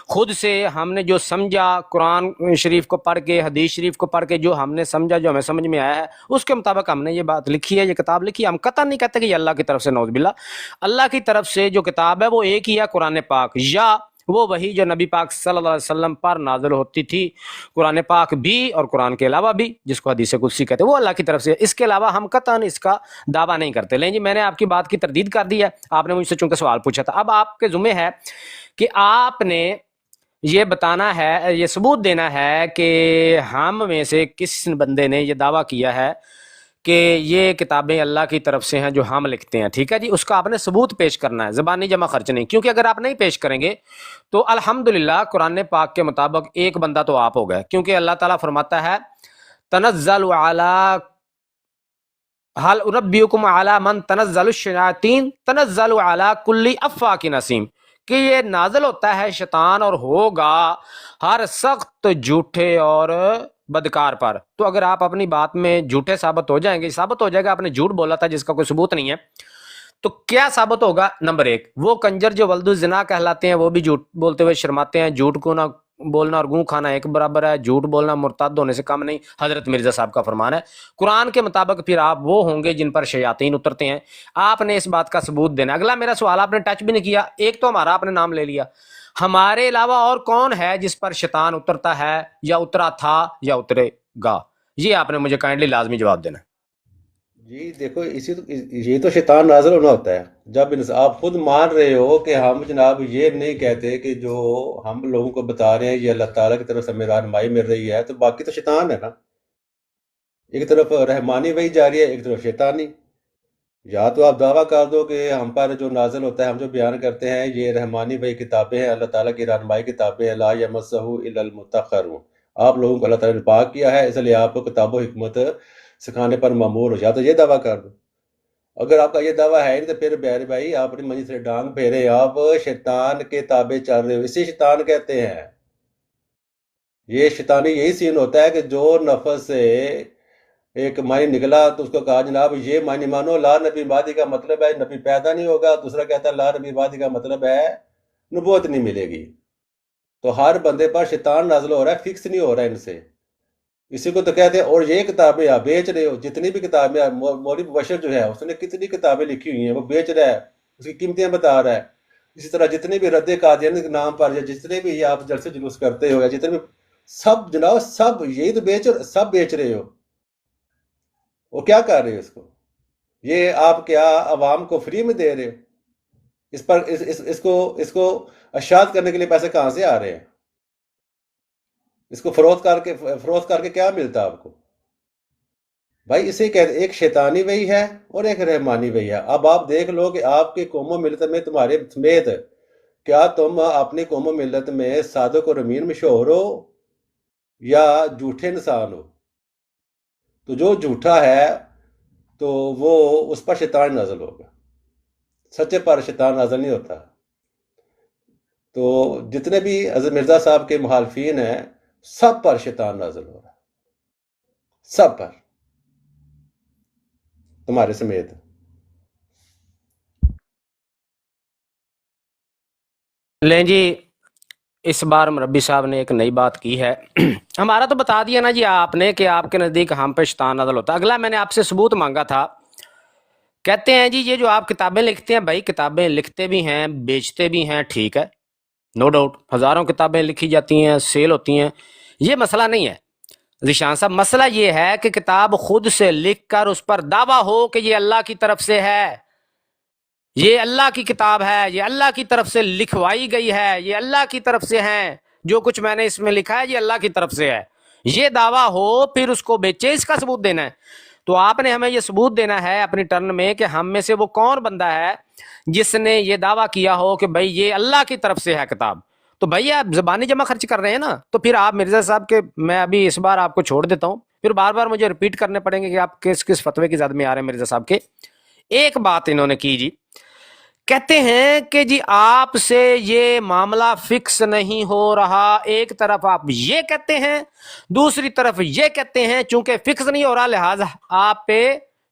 خود سے ہم نے جو سمجھا، قرآن شریف کو پڑھ کے، حدیث شریف کو پڑھ کے جو ہم نے سمجھا، جو ہمیں سمجھ میں آیا ہے اس کے مطابق ہم نے یہ بات لکھی ہے، یہ کتاب لکھی ہے۔ ہم قطعا نہیں کہتے کہ یہ اللہ کی طرف سے، نعوذ باللہ۔ اللہ کی طرف سے جو کتاب ہے وہ ایک ہی ہے، قرآن پاک، یا وہ وہی جو نبی پاک صلی اللہ علیہ وسلم پر نازل ہوتی تھی، قرآن پاک بھی اور قرآن کے علاوہ بھی، جس کو حدیث قدسی کہتے ہیں، وہ اللہ کی طرف سے۔ اس کے علاوہ ہم قطعاً اس کا دعویٰ نہیں کرتے۔ لیں جی، میں نے آپ کی بات کی تردید کر دی ہے، آپ نے مجھ سے چونکہ سوال پوچھا تھا، اب آپ کے ذمہ ہے کہ آپ نے یہ بتانا ہے، یہ ثبوت دینا ہے کہ ہم میں سے کس بندے نے یہ دعویٰ کیا ہے کہ یہ کتابیں اللہ کی طرف سے ہیں جو ہم لکھتے ہیں، ٹھیک ہے جی؟ اس کا آپ نے ثبوت پیش کرنا ہے، زبانی جمع خرچ نہیں، کیونکہ اگر آپ نہیں پیش کریں گے تو الحمدللہ قرآن پاک کے مطابق ایک بندہ تو آپ ہو گئے، کیونکہ اللہ تعالیٰ فرماتا ہے تنزل علی حل انبئکم علی من تنزل الشیاطین تنزل علی کل افاک نسیم، کہ یہ نازل ہوتا ہے شیطان اور ہوگا ہر سخت جھوٹے اور بدکار پر۔ تو اگر آپ اپنی بات میں جھوٹے ثابت ہو جائیں گے، ثابت ہو جائے گا آپ نے جھوٹ بولا تھا جس کا کوئی ثبوت نہیں ہے، تو کیا ثابت ہوگا؟ نمبر ایک، وہ کنجر جو ولد الزنا کہلاتے ہیں وہ بھی جھوٹ بولتے ہوئے شرماتے ہیں، جھوٹ کو نہ بولنا اور گوں کھانا ایک برابر ہے، جھوٹ بولنا مرتد ہونے سے کم نہیں، حضرت مرزا صاحب کا فرمان ہے۔ قرآن کے مطابق پھر آپ وہ ہوں گے جن پر شیاطین اترتے ہیں، آپ نے اس بات کا ثبوت دینا۔ اگلا میرا سوال آپ نے ٹچ بھی نہیں کیا، ایک تو ہمارا آپ نے نام لے لیا، ہمارے علاوہ اور کون ہے جس پر شیطان اترتا ہے یا اترا تھا یا اترے گا؟ یہ آپ نے مجھے کائنڈلی لازمی جواب دینا۔ جی دیکھو، یہ تو شیطان نازل ہونا ہوتا ہے جب آپ خود مان رہے ہو کہ ہم جناب یہ نہیں کہتے کہ جو ہم لوگوں کو بتا رہے ہیں یہ اللہ تعالیٰ کی طرف سے ہمیں رہنمائی مل رہی ہے، تو باقی تو شیطان ہے نا۔ ایک طرف رحمانی وحی جاری ہے، ایک طرف شیطانی۔ یا تو آپ دعویٰ کر دو کہ ہم پر جو نازل ہوتا ہے، ہم جو بیان کرتے ہیں، یہ رحمانی وحی کتابیں ہیں، اللہ تعالیٰ کی رہنمائی کتابیں ہیں، لا یمسہ الا المطہرون۔ آپ لوگوں کو اللہ تعالیٰ نے پاک کیا ہے، اس لیے آپ کو کتاب و حکمت سکھانے پر مامور ہو، یا تو یہ دعویٰ کر دو۔ اگر آپ کا یہ دعویٰ ہے نہیں تو پھر بہر بھائی آپ اپنی منزل سے ڈانگ پھیرے، آپ شیطان کے تابع چل رہے ہو، اسی شیطان کہتے ہیں۔ یہ شیطانی یہی سین ہوتا ہے کہ جو نفس سے ایک معنی نکلا تو اس کو کہا جناب یہ معنی مانو، لا نبی بعدی کا مطلب ہے نبی پیدا نہیں ہوگا، دوسرا کہتا ہے لا نبی بعدی کا مطلب ہے نبوت نہیں ملے گی۔ تو ہر بندے پر شیطان نازل ہو رہا ہے، فکس نہیں ہو رہا ہے ان سے۔ اسی کو تو کہتے ہیں۔ اور یہ کتابیں آپ بیچ رہے ہو، جتنی بھی کتابیں، مولوی مبشر جو ہے اس نے کتنی کتابیں لکھی ہوئی ہیں وہ بیچ رہا ہے، اس کی قیمتیں بتا رہا ہے۔ اسی طرح جتنے بھی رد قادیانی کے نام پر یا جتنے بھی آپ جلسے جلوس کرتے ہو یا جتنے بھی سب جناب سب یہی تو سب بیچ رہے ہو۔ وہ کیا کر رہے ہو اس کو؟ یہ آپ کیا عوام کو فری میں دے رہے ہو؟ اس پر اس کو اشاعت کرنے کے لیے پیسے کہاں سے آ رہے ہیں؟ اس کو فروخت کر کے کیا ملتا آپ کو؟ بھائی اسے کہتے ایک شیطانی وحی ہے اور ایک رحمانی وحی ہے۔ اب آپ دیکھ لو کہ آپ کے قوم و ملت میں تمہارے سمیت کیا تم اپنی قوم و ملت میں صادق اور امین مشہور ہو یا جھوٹے انسان ہو؟ تو جو جھوٹا ہے تو وہ اس پر شیطان نازل ہوگا، سچے پر شیطان نازل نہیں ہوتا۔ تو جتنے بھی حضرت مرزا صاحب کے مخالفین ہیں سب پر شیطان نازل ہو رہا ہے، سب پر، تمہارے سمیت۔ لیں جی، اس بار مربی صاحب نے ایک نئی بات کی ہے۔ ہمارا تو بتا دیا نا جی آپ نے کہ آپ کے نزدیک ہم پہ شیطان نازل ہوتا۔ اگلا میں نے آپ سے ثبوت مانگا تھا، کہتے ہیں جی یہ جو آپ کتابیں لکھتے ہیں، بھائی کتابیں لکھتے بھی ہیں بیچتے بھی ہیں، ٹھیک ہے، نو ڈاؤٹ، ہزاروں کتابیں لکھی جاتی ہیں، سیل ہوتی ہیں، یہ مسئلہ نہیں ہے ذیشان صاحب۔ مسئلہ یہ ہے کہ کتاب خود سے لکھ کر اس پر دعویٰ ہو کہ یہ اللہ کی طرف سے ہے، یہ اللہ کی کتاب ہے، یہ اللہ کی طرف سے لکھوائی گئی ہے، یہ اللہ کی طرف سے ہے، جو کچھ میں نے اس میں لکھا ہے یہ اللہ کی طرف سے ہے، یہ دعویٰ ہو، پھر اس کو بیچے، اس کا ثبوت دینا ہے۔ تو آپ نے ہمیں یہ ثبوت دینا ہے اپنی ٹرن میں کہ ہم میں سے وہ کون بندہ ہے جس نے یہ دعویٰ کیا ہو کہ بھائی یہ اللہ کی طرف سے ہے کتاب۔ تو بھائی آپ زبانی جمع خرچ کر رہے ہیں نا، تو پھر آپ مرزا صاحب کے، میں ابھی اس بار آپ کو چھوڑ دیتا ہوں، پھر بار بار مجھے ریپیٹ کرنے پڑیں گے کہ آپ کس فتوے کی زد میں آ رہے ہیں مرزا صاحب کے۔ ایک بات انہوں نے کی جی، کہتے ہیں کہ جی آپ سے یہ معاملہ فکس نہیں ہو رہا، ایک طرف آپ یہ کہتے ہیں، دوسری طرف یہ کہتے ہیں چونکہ فکس نہیں ہو رہا لہٰذا آپ پہ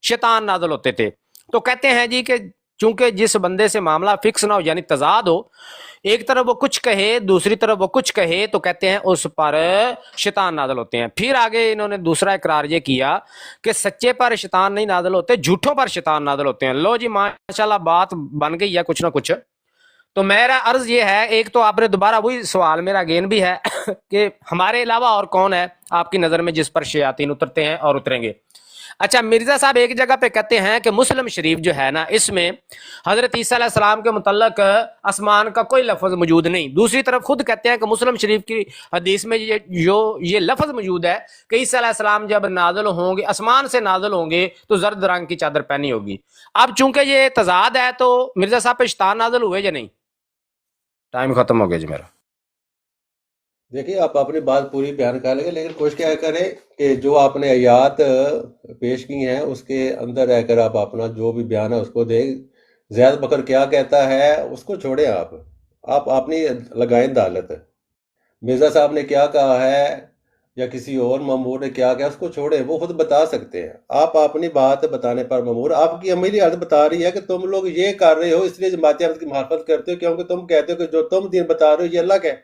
شیطان نازل ہوتے تھے۔ تو کہتے ہیں جی کہ چونکہ جس بندے سے معاملہ فکس نہ ہو، یعنی تضاد ہو، ایک طرف وہ کچھ کہے دوسری طرف وہ کچھ کہے، تو کہتے ہیں اس پر شیطان نازل ہوتے ہیں۔ پھر آگے انہوں نے دوسرا اقرار یہ کیا کہ سچے پر شیطان نہیں نازل ہوتے، جھوٹوں پر شیطان نازل ہوتے ہیں۔ لو جی ماشاءاللہ بات بن گئی ہے کچھ نہ کچھ۔ تو میرا عرض یہ ہے، ایک تو آپ نے دوبارہ وہی سوال میرا اگین بھی ہے کہ ہمارے علاوہ اور کون ہے آپ کی نظر میں جس پر شیاطین اترتے ہیں اور اتریں گے؟ اچھا، مرزا صاحب ایک جگہ پہ کہتے ہیں کہ مسلم شریف جو ہے نا، اس میں حضرت عیسیٰ علیہ السلام کے متعلق آسمان کا کوئی لفظ موجود نہیں۔ دوسری طرف خود کہتے ہیں کہ مسلم شریف کی حدیث میں یہ لفظ موجود ہے کہ عیسیٰ علیہ السلام جب نازل ہوں گے، آسمان سے نازل ہوں گے تو زرد رنگ کی چادر پہنی ہوگی۔ اب چونکہ یہ تضاد ہے تو مرزا صاحب پہ شیطان نازل ہوئے یا نہیں؟ ٹائم ختم ہو گیا جی میرا۔ دیکھیے آپ اپنی بات پوری بیان کر لیں، لیکن کوشش کیا کریں کہ جو آپ نے آیات پیش کی ہیں اس کے اندر رہ کر آپ اپنا جو بھی بیان ہے اس کو دیں۔ زید بکر کیا کہتا ہے اس کو چھوڑیں، آپ اپنی لگائیں دالت۔ مرزا صاحب نے کیا کہا ہے یا کسی اور مامور نے کیا کہا اس کو چھوڑیں، وہ خود بتا سکتے ہیں۔ آپ اپنی بات بتانے پر مامور، آپ کی عملی حالت بتا رہی ہے کہ تم لوگ یہ کر رہے ہو اس لیے جماعت احمد کی مخالفت کرتے ہو کیونکہ تم کہتے ہو کہ جو تم دین بتا رہے ہو یہ الگ ہے۔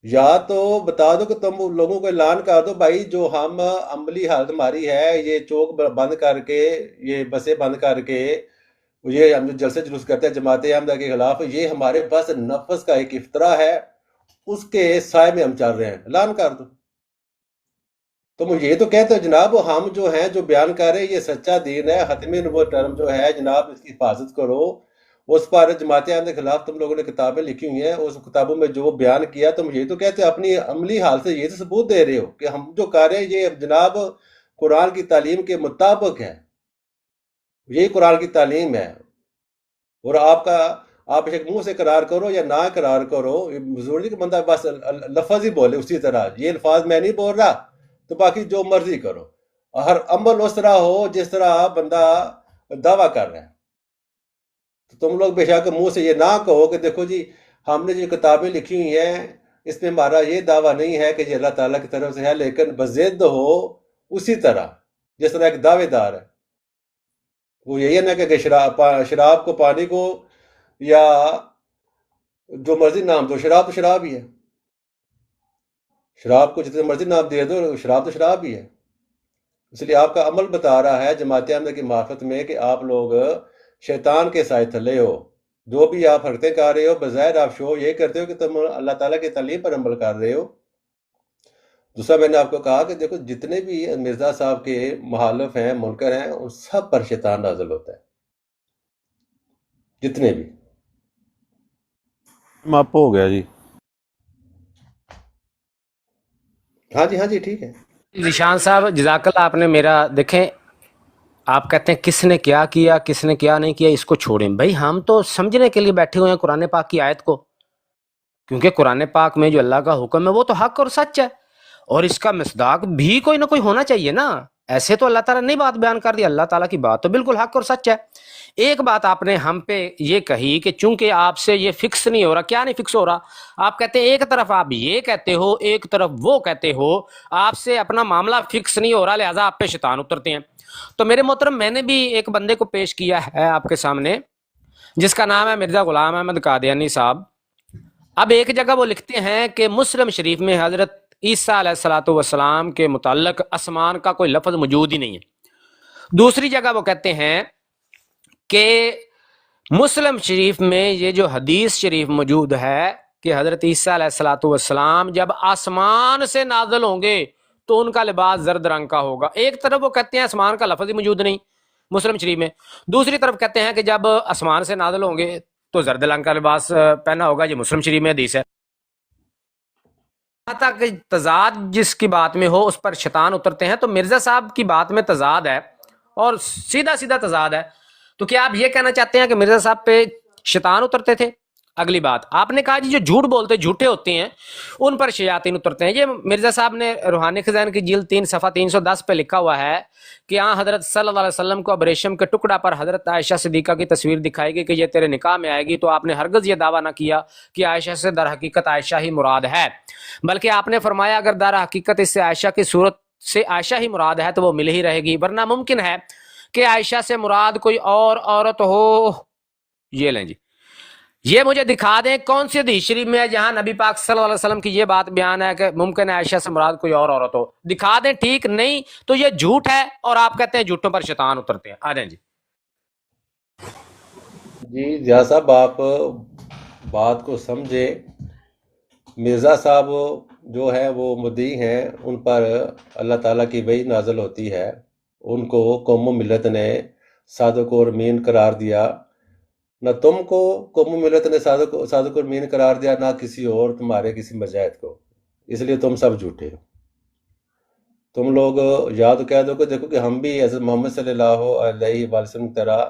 یا تو بتا دو کہ تم لوگوں کو اعلان کر دو بھائی جو ہم عملی حالت ہماری ہے یہ چوک بند کر کے یہ بسیں بند کر کے یہ ہم جو جلسے جلوس کرتے ہیں جماعت احمدیہ کے خلاف یہ ہمارے بس نفس کا ایک افطرا ہے، اس کے سائے میں ہم چل رہے ہیں، اعلان کر دو۔ تم یہ تو کہتے ہو جناب ہم جو ہیں جو بیان کر رہے ہیں یہ سچا دین ہے، ختمی نبوت ٹرم جو ہے جناب اس کی حفاظت کرو۔ اس پر جماعت احمدیہ کے خلاف تم لوگوں نے کتابیں لکھی ہوئی ہیں، اس کتابوں میں جو بیان کیا تم یہ تو کہتے ہو اپنی عملی حال سے یہ تو ثبوت دے رہے ہو کہ ہم جو کر رہے ہیں یہ جناب قرآن کی تعلیم کے مطابق ہے، یہی قرآن کی تعلیم ہے۔ اور آپ ایک منہ سے قرار کرو یا نہ قرار کرو، ضروری نہیں کہ بندہ بس لفظ ہی بولے اسی طرح، یہ الفاظ میں نہیں بول رہا تو باقی جو مرضی کرو، ہر عمل اس طرح ہو جس طرح بندہ دعویٰ کر رہا ہے۔ تو تم لوگ بے شک منہ سے یہ نہ کہو کہ دیکھو جی ہم نے جو کتابیں لکھی ہوئی ہیں اس میں ہمارا یہ دعویٰ نہیں ہے کہ یہ اللہ تعالیٰ کی طرف سے ہے، لیکن بضد ہو اسی طرح جس طرح ایک دعوے دار ہے، وہ یہی ہے نا کہ شراب کو پانی کو یا جو مرضی نام دو، شراب تو شراب ہی ہے، شراب کو جتنے مرضی نام دے دو شراب تو شراب ہی ہے۔ اس لیے آپ کا عمل بتا رہا ہے جماعت احمدیہ کی معرفت میں کہ آپ لوگ شیطان کے سائے تھلے ہو، جو بھی آپ حرکتیں کر رہے ہو بظاہر آپ شو یہ کرتے ہو کہ تم اللہ تعالیٰ کی تعلیم پر عمل کر رہے ہو۔ دوسرا میں نے آپ کو کہا کہ دیکھو جتنے بھی مرزا صاحب کے مخالف ہیں منکر ہیں ان سب پر شیطان نازل ہوتا ہے، جتنے بھی۔ آپ ہو گیا جی؟ ہاں جی ٹھیک ہے۔ ذیشان صاحب جزاک اللہ، آپ نے میرا دیکھیں، آپ کہتے ہیں کس نے کیا کیا کس نے کیا نہیں کیا، اس کو چھوڑیں بھائی، ہم تو سمجھنے کے لیے بیٹھے ہوئے ہیں قرآن پاک کی آیت کو، کیونکہ قرآن پاک میں جو اللہ کا حکم ہے وہ تو حق اور سچ ہے، اور اس کا مصداق بھی کوئی نہ کوئی ہونا چاہیے نا۔ ایسے تو اللہ تعالیٰ نے نہیں بات بیان کر دی، اللہ تعالیٰ کی بات تو بالکل حق اور سچ ہے۔ ایک بات آپ نے ہم پہ یہ کہی کہ چونکہ آپ سے یہ فکس نہیں ہو رہا، کیا نہیں فکس ہو رہا؟ آپ کہتے ہیں ایک طرف آپ یہ کہتے ہو ایک طرف وہ کہتے ہو، آپ سے اپنا معاملہ فکس نہیں ہو رہا لہذا آپ پہ شیطان اترتے ہیں۔ تو میرے محترم میں نے بھی ایک بندے کو پیش کیا ہے آپ کے سامنے جس کا نام ہے مرزا غلام احمد قادیانی صاحب۔ اب ایک جگہ وہ لکھتے ہیں کہ مسلم شریف میں حضرت عیسیٰ علیہ الصلوۃ والسلام کے متعلق آسمان کا کوئی لفظ موجود ہی نہیں ہے۔ دوسری جگہ وہ کہتے ہیں کہ مسلم شریف میں یہ جو حدیث شریف موجود ہے کہ حضرت عیسیٰ علیہ الصلوۃ والسلام جب آسمان سے نازل ہوں گے تو ان کا لباس زرد رنگ کا ہوگا۔ ایک طرف وہ کہتے ہیں آسمان کا لفظ ہی موجود نہیں مسلم شریف میں، دوسری طرف کہتے ہیں کہ جب آسمان سے نازل ہوں گے تو زرد رنگ کا لباس پہنا ہوگا، یہ مسلم شریف میں حدیث ہے۔ تک تضاد جس کی بات میں ہو اس پر شیطان اترتے ہیں، تو مرزا صاحب کی بات میں تضاد ہے اور سیدھا سیدھا تضاد ہے، تو کیا آپ یہ کہنا چاہتے ہیں کہ مرزا صاحب پہ شیطان اترتے تھے؟ اگلی بات آپ نے کہا جی جو جھوٹ بولتے جھوٹے ہوتے ہیں ان پر شیاطین اترتے ہیں۔ یہ مرزا صاحب نے روحانی خزائن کی جلد 3 صفحہ 310 پہ لکھا ہوا ہے کہ ہاں حضرت صلی اللہ علیہ وسلم کو اب ریشم کے ٹکڑا پر حضرت عائشہ صدیقہ کی تصویر دکھائے گی کہ یہ تیرے نکاح میں آئے گی، تو آپ نے ہرگز یہ دعویٰ نہ کیا کہ عائشہ سے در حقیقت عائشہ ہی مراد ہے، بلکہ آپ نے فرمایا اگر در حقیقت اس سے عائشہ کی صورت سے عائشہ ہی مراد ہے تو وہ مل ہی رہے گی، ورنہ ممکن ہے کہ عائشہ سے مراد کوئی اور عورت ہو۔ یہ لیں جی، یہ مجھے دکھا دیں کون سی حدیث شریف میں ہے جہاں نبی پاک صلی اللہ علیہ وسلم کی یہ بات بیان ہے کہ ممکن ہے عائشہ سے مراد کوئی اور عورت ہو، دکھا دیں، ٹھیک نہیں تو یہ جھوٹ ہے اور آپ کہتے ہیں جھوٹوں پر شیطان اترتے ہیں۔ آ جائیں جی۔ جی ضیاء صاحب آپ بات کو سمجھے، مرزا صاحب جو ہے وہ مدعی ہیں، ان پر اللہ تعالیٰ کی وحی نازل ہوتی ہے، ان کو قوم و ملت نے صادق اور امین قرار دیا، نہ تم کو قوم و ملت نے صادق اور امین قرار دیا، نہ کسی اور تمہارے کسی مجاہد کو، اس لیے تم سب جھوٹے ہو۔ تم لوگ یا تو کہہ دو کہ دیکھو کہ ہم بھی حضرت محمد صلی اللہ علیہ وسلم کی طرح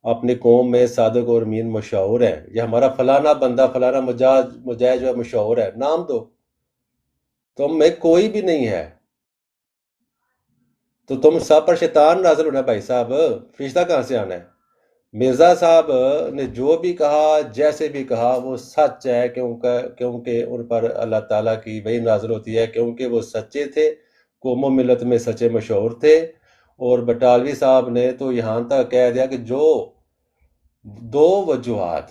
اپنی قوم میں صادق اور امین مشہور ہیں، یہ ہمارا فلانا بندہ فلانا مجاہد جو ہے مشہور ہے، نام دو، تم میں کوئی بھی نہیں ہے، تو تم سب پر شیطان نازل ہونا ہے بھائی صاحب، فرشتہ کہاں سے آنا ہے؟ مرزا صاحب نے جو بھی کہا جیسے بھی کہا وہ سچ ہے، کیونکہ ان پر اللہ تعالیٰ کی وحی نازل ہوتی ہے، کیونکہ وہ سچے تھے، قوم و ملت میں سچے مشہور تھے۔ اور بٹالوی صاحب نے تو یہاں تک کہہ دیا کہ جو 2 وجوہات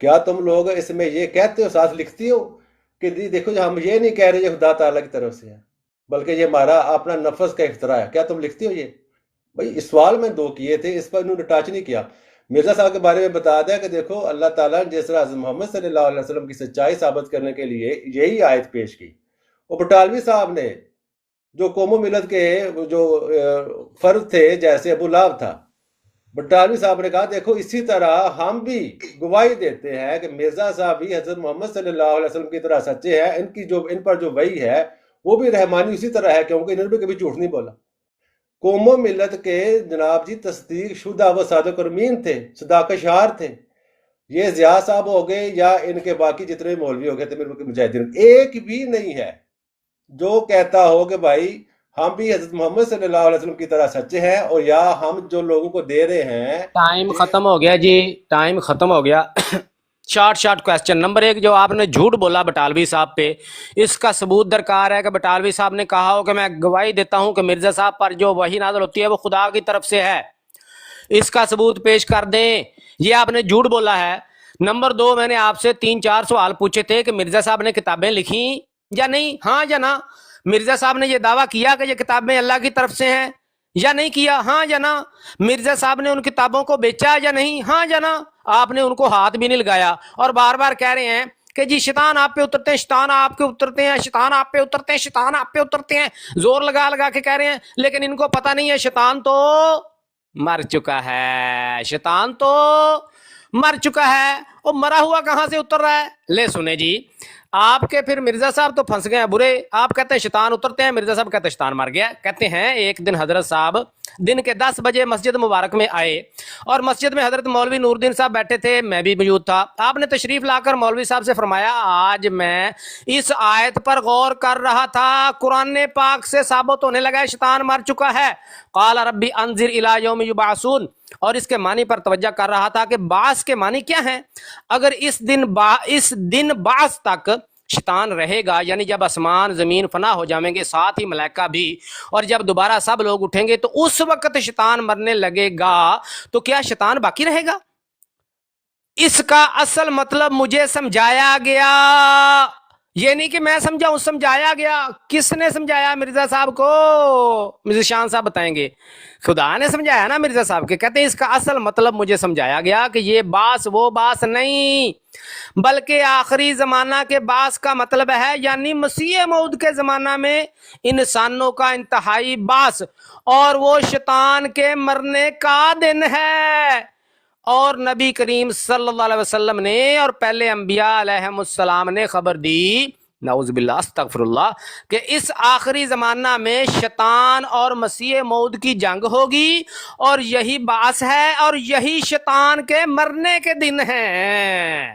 کیا تم لوگ اس میں یہ کہتے ہو، ساتھ لکھتی ہو کہ دیکھو ہم یہ نہیں کہہ رہے یہ خدا تعالیٰ کی طرف سے ہے، بلکہ یہ ہمارا اپنا نفس کا اختراع ہے، کیا تم لکھتی ہو یہ؟ بھائی اس سوال میں دو کیے تھے، اس پر انہوں نے ٹچ نہیں کیا۔ مرزا صاحب کے بارے میں بتا دیا کہ دیکھو اللہ تعالیٰ نے جس طرح حضرت محمد صلی اللہ علیہ وسلم کی سچائی ثابت کرنے کے لیے یہی آیت پیش کی، اور بٹالوی صاحب نے جو قوم و ملت کے جو فرد تھے جیسے ابو لہب تھا، بٹالوی صاحب نے کہا دیکھو اسی طرح ہم بھی گواہی دیتے ہیں کہ مرزا صاحب بھی حضرت محمد صلی اللہ علیہ وسلم کی طرح سچے ہیں، ان پر جو وحی ہے وہ بھی رحمانی اسی طرح ہے، کیونکہ انہوں نے بھی کبھی جھوٹ نہیں بولا۔ قوم و ملت کے جناب جی تصدیق شدہ و صادق امین تھے، صداقت شعار تھے۔ یہ ضیاء صاحب ہو گئے یا ان کے باقی جتنے مولوی ہو گئے تھے مجاہدین، ایک بھی نہیں ہے جو کہتا ہو کہ بھائی ہم بھی حضرت محمد صلی اللہ علیہ وسلم کی طرح سچے ہیں، اور یا ہم جو لوگوں کو دے رہے ہیں۔ ٹائم ختم ہو گیا جی، ٹائم ختم ہو گیا۔ شارٹ کویسچن نمبر 1، جو آپ نے جھوٹ بولا بٹالوی صاحب پہ، اس کا ثبوت درکار ہے کہ بٹالوی صاحب نے کہا ہو کہ میں گواہی دیتا ہوں کہ مرزا صاحب پر جو وحی نازل ہوتی ہے وہ خدا کی طرف سے ہے، اس کا ثبوت پیش کر دیں۔ یہ آپ نے جھوٹ بولا ہے۔ نمبر 2، میں نے آپ سے 3-4 سوال پوچھے تھے کہ مرزا صاحب نے کتابیں لکھی یا نہیں، ہاں یا نہ؟ مرزا صاحب نے یہ دعویٰ کیا کہ یہ کتابیں اللہ کی طرف سے ہیں یا نہیں کیا، ہاں یا نہ؟ مرزا صاحب نے ان کتابوں کو بیچا یا نہیں، ہاں یا نہ؟ آپ نے ان کو ہاتھ بھی نہیں لگایا، اور بار بار کہہ رہے ہیں کہ جی شیطان آپ پہ اترتے ہیں، شیطان آپ کے اترتے ہیں، شیطان آپ پہ اترتے ہیں، شیطان آپ پہ اترتے ہیں، زور لگا لگا کے کہہ رہے ہیں، لیکن ان کو پتہ نہیں ہے شیطان تو مر چکا ہے، شیطان تو مر چکا ہے۔ وہ مرا ہوا کہاں سے اتر رہا ہے؟ لے سنے جی، آپ کے پھر مرزا صاحب تو پھنس گئے ہیں برے، آپ کہتے ہیں شیطان اترتے ہیں، مرزا صاحب کہتے ہیں شیطان مر گیا۔ کہتے ہیں ایک دن حضرت صاحب دن کے 10 بجے مسجد مبارک میں آئے، اور مسجد میں حضرت مولوی نور الدین صاحب بیٹھے تھے، میں بھی موجود تھا۔ آپ نے تشریف لا کر مولوی صاحب سے فرمایا آج میں اس آیت پر غور کر رہا تھا، قرآن پاک سے ثابت ہونے لگا ہے شیطان مر چکا ہے، قال ربی انذر الی یوم یبعثون، اور اس کے معنی پر توجہ کر رہا تھا کہ بعث کے معنی کیا ہیں۔ اگر اس دن بعث تک شیطان رہے گا، یعنی جب آسمان زمین فنا ہو جائیں گے، ساتھ ہی ملائکہ بھی، اور جب دوبارہ سب لوگ اٹھیں گے تو اس وقت شیطان مرنے لگے گا، تو کیا شیطان باقی رہے گا؟ اس کا اصل مطلب مجھے سمجھایا گیا، یہ نہیں کہ میں سمجھاؤں، سمجھایا گیا۔ کس نے سمجھایا مرزا صاحب کو؟ مرزا شان صاحب بتائیں گے۔ خدا نے سمجھایا نا مرزا صاحب کے، کہتے ہیں اس کا اصل مطلب مجھے سمجھایا گیا کہ یہ باس وہ باس نہیں، بلکہ آخری زمانہ کے باس کا مطلب ہے، یعنی مسیح موعود کے زمانہ میں انسانوں کا انتہائی باس، اور وہ شیطان کے مرنے کا دن ہے۔ اور نبی کریم صلی اللہ علیہ وسلم نے اور پہلے انبیاء علیہم السلام نے خبر دی، نعوذ باللہ استغفر اللہ، کہ اس آخری زمانہ میں شیطان اور مسیح موعود کی جنگ ہوگی، اور یہی باعث ہے، اور یہی شیطان کے مرنے کے دن ہیں۔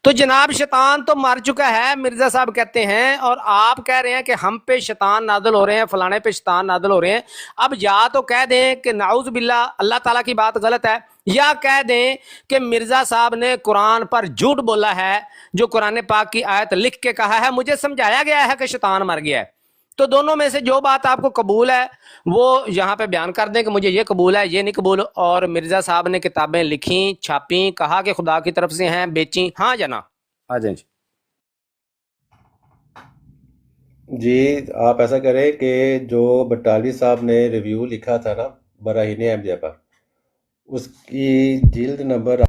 تو جناب شیطان تو مر چکا ہے، مرزا صاحب کہتے ہیں، اور آپ کہہ رہے ہیں کہ ہم پہ شیطان نازل ہو رہے ہیں، فلانے پہ شیطان نازل ہو رہے ہیں۔ اب یا تو کہہ دیں کہ نعوذ باللہ اللہ تعالیٰ کی بات غلط ہے، یا کہہ دیں کہ مرزا صاحب نے قرآن پر جھوٹ بولا ہے، جو قرآن پاک کی آیت لکھ کے کہا ہے مجھے سمجھایا گیا ہے کہ شیطان مر گیا ہے۔ تو دونوں میں سے جو بات آپ کو قبول ہے وہ یہاں پہ بیان کر دیں کہ مجھے یہ قبول ہے، یہ نہیں قبول۔ اور مرزا صاحب نے کتابیں لکھیں، چھاپیں، کہا کہ خدا کی طرف سے ہیں، بیچیں، ہاں یا نہ؟ آ جائیں جی۔ جی آپ ایسا کریں کہ جو بٹالی صاحب نے ریویو لکھا تھا نا براہین احمدیہ پر، اس کی جلد نمبر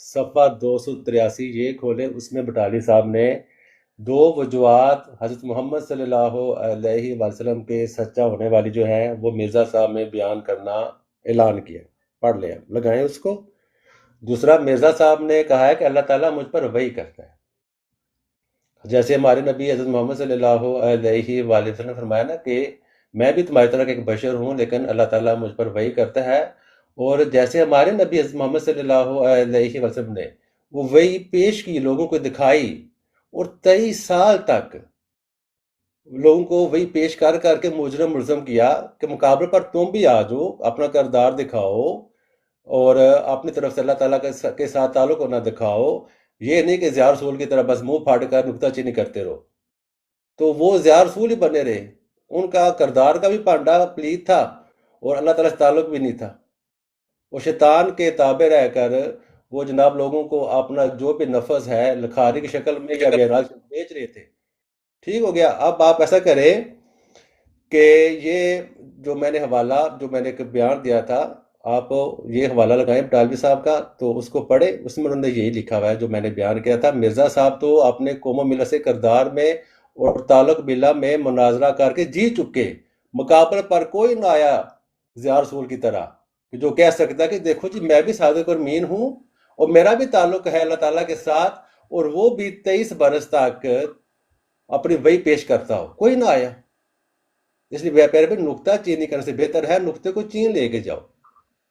صفحہ 283 یہ کھولیں، اس میں بٹالی صاحب نے 2 وجوہات حضرت محمد صلی اللہ علیہ وسلم کے سچا ہونے والی جو ہے وہ مرزا صاحب نے بیان کرنا اعلان کیا، پڑھ لیں، لگائیں اس کو۔ دوسرا، مرزا صاحب نے کہا ہے کہ اللہ تعالیٰ مجھ پر وحی کرتا ہے، جیسے ہمارے نبی حضرت محمد صلی اللہ علیہ وسلم نے فرمایا نا کہ میں بھی تمہاری طرح ایک بشر ہوں، لیکن اللہ تعالیٰ مجھ پر وحی کرتا ہے۔ اور جیسے ہمارے نبی حضرت محمد صلی اللہ علیہ وسلم نے وہ وحی پیش کی، لوگوں کو دکھائی، اور 23 سال تک لوگوں کو وہی پیش کر کر کے ملزم کیا کہ مقابلے پر تم بھی آ جاؤ، اپنا کردار دکھاؤ، اور اپنی طرف سے اللہ تعالیٰ کے ساتھ تعلق نہ دکھاؤ، یہ نہیں کہ ضیاء رسول کی طرح بس منہ پھاڑ کر نکتہ چینی کرتے رہو۔ تو وہ ضیاء رسول ہی بنے رہے، ان کا کردار کا بھی پانڈا پلیت تھا اور اللہ تعالیٰ سے تعلق بھی نہیں تھا۔ وہ شیطان کے تابع رہ کر وہ جناب لوگوں کو اپنا جو بھی نفس ہے لکھاری کی شکل میں یا بیراج بیچ رہے تھے. ٹھیک ہو گیا. اب آپ ایسا کریں کہ یہ جو میں نے حوالہ جو میں نے ایک بیان دیا تھا آپ یہ حوالہ لگائیں بٹالوی صاحب کا تو اس کو پڑھیں. اس میں انہوں نے یہی لکھا ہوا ہے جو میں نے بیان کیا تھا. مرزا صاحب تو اپنے قوم و ملت سے کردار میں اور تعلق بلا میں مناظرہ کر کے جیت چکے. مقابلے پر کوئی نہ آیا ضیاء رسول کی طرح کہ جو کہہ سکتا کہ دیکھو جی میں بھی صادق اور امین ہوں اور میرا بھی تعلق ہے اللہ تعالیٰ کے ساتھ اور وہ بھی 23 برس تک اپنی وہی پیش کرتا ہو. کوئی نہ آیا. اس لیے پہلے بھی نقطہ چینی کرنے سے بہتر ہے نقطے کو چین لے کے جاؤ.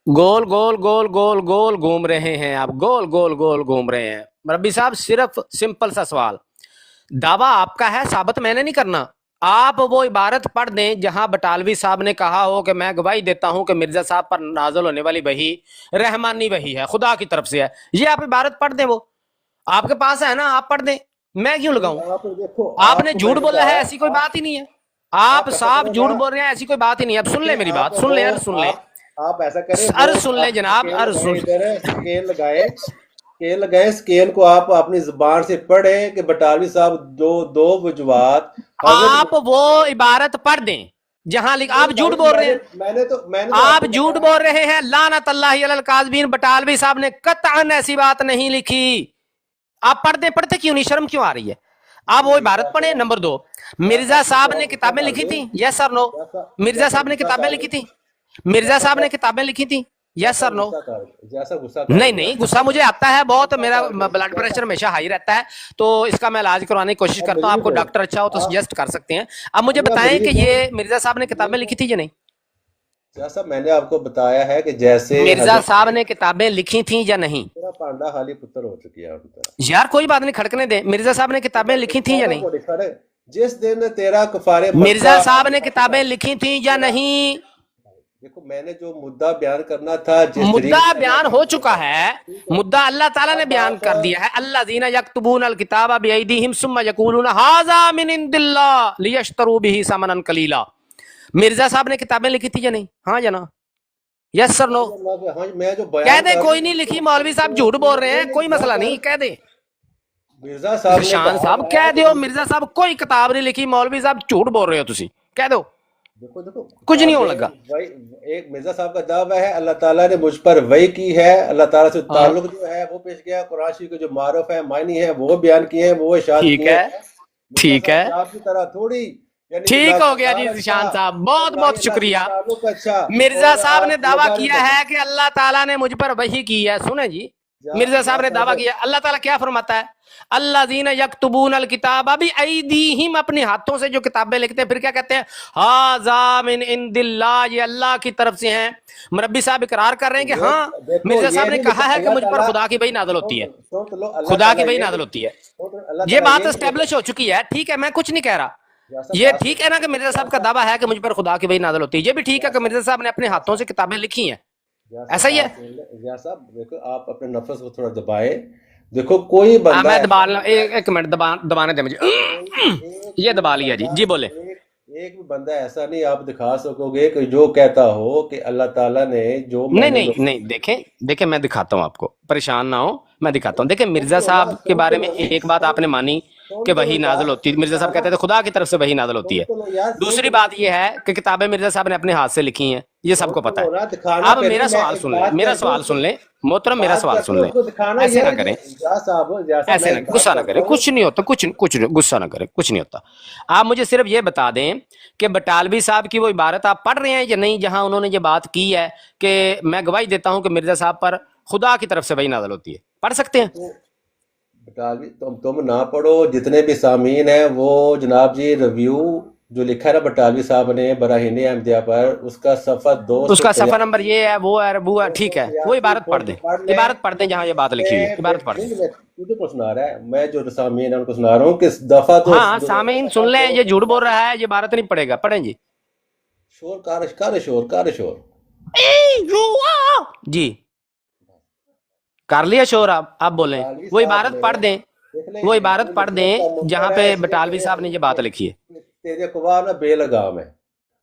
گول گول گول گول گول گھوم رہے ہیں آپ، گول گول گول گھوم رہے ہیں. مربی صاحب صرف سمپل سا سوال، دعویٰ آپ کا ہے، ثابت میں نے نہیں کرنا. آپ وہ عبارت پڑھ دیں جہاں بٹالوی صاحب نے کہا ہو کہ میں گواہی دیتا ہوں کہ مرزا صاحب پر نازل ہونے والی وحی رحمانی وحی ہے، خدا کی طرف سے ہے. یہ آپ عبارت پڑھ دیں، وہ آپ کے پاس ہے نا، آپ پڑھ دیں، میں کیوں لگاؤں؟ آپ دیکھو آپ نے کو جھوٹ میں نے بولا ہے، کہا ایسی کوئی بات ہی نہیں ہے. آپ ایسا صاف کریں جھوٹ نا بول رہے ہیں، ایسی کوئی بات ہی نہیں ہے. اب سن لیں میری بات، آپ سن لیں، وہ عرض سن لیں، آپ ایسا کریں عرض سن لیں جناب، عرض سن اسکیل لگائیں اسکیل کو آپ اپنی زبان سے پڑھیں کہ بٹالوی صاحب دو وجوہات آپ وہ عبارت پڑھ دیں جہاں آپ جھوٹ بول رہے ہیں، میں نے تو آپ جھوٹ بول رہے ہیں. لعنت اللہ علی الکاذبین، بٹالوی صاحب نے قطعاً ایسی بات نہیں لکھی. آپ پڑھ دیں، پڑھتے کیوں نہیں؟ شرم کیوں آ رہی ہے؟ آپ وہ عبارت پڑھیں. نمبر 2، مرزا صاحب نے کتابیں لکھی تھیں، یس اور نو؟ مرزا صاحب نے کتابیں لکھی تھیں، مرزا صاحب نے کتابیں لکھی تھیں، یس اور نو؟ جیسا غصہ نہیں نہیں، غصہ مجھے آتا ہے بہت، میرا بلڈ پریشر ہمیشہ ہائی رہتا ہے تو اس کا میں علاج کروانے کی کوشش کرتا ہوں. آپ کو ڈاکٹر اچھا ہو تو سجیسٹ کر سکتے ہیں. اب مجھے بتائیں کہ یہ مرزا صاحب نے کتابیں لکھی تھی یا نہیں؟ جیسا میں نے آپ کو بتایا ہے کہ جیسے مرزا صاحب نے کتابیں لکھی تھیں یا نہیں؟ میرا پانڈا حالی پتر ہو چکی ہے. یار کوئی بات نہیں، کھڑکنے دیں. مرزا صاحب نے کتابیں لکھی تھیں یا نہیں؟ جس دن تیرا کفارے مرزا صاحب نے کتابیں لکھی تھیں یا نہیں؟ دیکھو میں نے جو مدعا بیان کرنا تھا جس مدعا بیان ہو چکا ہے، مدعا اللہ تعالیٰ نے بیان کر دیا ہے. الذین یکتبون الکتاب بایدیہم ثم یقولون ھذا من عند اللہ لیشتروا بہ ثمنا قلیلا. مرزا صاحب نے کتابیں لکھی تھی یا نہیں؟ ہاں یا نا؟ یس سر نو؟ کہہ دیں کوئی نہیں لکھی، مولوی صاحب جھوٹ بول رہے ہیں، کوئی مسئلہ نہیں، کہہ دیں. مرزا صاحب شان صاحب کہہ دیو مرزا صاحب کوئی کتاب نہیں لکھی، مولوی صاحب جھوٹ بول رہے ہو تسی، کہہ دو، دیکھو کچھ نہیں ہونے لگا. ایک مرزا صاحب کا دعویٰ ہے اللہ تعالیٰ نے مجھ پر وحی کی ہے، اللہ تعالیٰ سے تعلق جو ہے وہ پیش کیا، قرآن شریف کے جو معرف ہے معنی ہے وہ بیان کیے ہیں، وہ اشارت ٹھیک ہے، ٹھیک ہے، آپ کی طرح تھوڑی ٹھیک ہو گیا جی ذیشان صاحب، بہت بہت شکریہ. مرزا صاحب نے دعویٰ کیا ہے کہ اللہ تعالیٰ نے مجھ پر وحی کی ہے. سنیں جی، مرزا صاحب نے دعویٰ کیا، اللہ تعالیٰ کیا فرماتا ہے؟ الذین یکتبون الکتاب بایدیہم، اپنے ہاتھوں سے جو کتابیں لکھتے ہیں، پھر کیا کہتے ہیں؟ ھذا من عند اللہ، یہ اللہ کی طرف سے ہیں. مربی صاحب اقرار کر رہے ہیں کہ ہاں مرزا صاحب نے کہا ہے کہ مجھ پر خدا کی وحی نازل ہوتی ہے، خدا کی وحی نازل ہوتی ہے. یہ بات اسٹیبلش ہو چکی ہے، ٹھیک ہے، میں کچھ نہیں کہہ رہا. یہ ٹھیک ہے نا کہ مرزا صاحب کا دعویٰ ہے کہ مجھ پر خدا کی وحی نازل ہوتی ہے، یہ بھی ٹھیک ہے کہ مرزا صاحب نے اپنے ہاتھوں سے کتابیں لکھی ہیں، ایسا ہی ہے. ضیاء صاحب دیکھو آپ اپنے نفس کو تھوڑا دبائے. دیکھو کوئی بندہ میں دبا لوں، ایک منٹ دبانے دیں مجھے، یہ دبا لیا جی. جی بولے. ایک بھی بندہ ایسا نہیں آپ دکھا سکو گے کہ جو کہتا ہو کہ اللہ تعالیٰ نے جو نہیں دیکھیں میں دکھاتا ہوں آپ کو، پریشان نہ ہو، میں دکھاتا ہوں. دیکھیں مرزا صاحب کے بارے میں ایک بات آپ نے مانی کہ وحی نازل ہوتی ہے، مرزا صاحب کہتے تھے خدا کی طرف سے وحی نازل ہوتی ہے. دوسری بات یہ ہے کہ کتابیں مرزا صاحب نے اپنے ہاتھ سے لکھی ہیں، یہ سب کو پتہ ہے. اب میرا سوال سن لیں، میرا سوال سن لیں محترم، میرا سوال سن لیں. ایسے نہ کریں، ایسے نہ غصہ نہ کریں، کچھ نہیں ہوتا، کچھ غصہ نہ کریں، کچھ نہیں ہوتا. آپ مجھے صرف یہ بتا دیں کہ بٹالوی صاحب کی وہ عبارت آپ پڑھ رہے ہیں یا نہیں جہاں انہوں نے یہ بات کی ہے کہ میں گواہی دیتا ہوں کہ مرزا صاحب پر خدا کی طرف سے وحی نازل ہوتی ہے؟ پڑھ سکتے ہیں؟ بٹالوی تم نہ پڑھو، جتنے بھی سامعین ہیں وہ جناب جی ریویو جو لکھا ہے نا بٹالوی صاحب نے براہین احمدیہ پر، اس کا صفحہ 2 اس کا صفحہ نمبر یہ ہے، وہ ہے، وہ ہے، ٹھیک ہے، وہ عبارت پڑھ دیں، عبارت پڑھ دیں جہاں یہ بات لکھی ہوئی ہے، عبارت پڑھ دیں. تجھے کو سنا رہا ہے، میں جو سامعین ہیں ان کو سنا رہا ہوں کہ دفعہ تو ہاں سامعین سن لیں، یہ جھوٹ بول رہا ہے، یہ عبارت نہیں پڑھے گا، پڑھیں جی. شور کار شور جی کر لیا شور. آپ بولیں، وہ عبارت پڑھ دیں، وہ عبارت پڑھ دیں جہاں پہ بٹالوی صاحب نے یہ بات لکھی ہے. تیرے قوا نہ بے لگام ہے،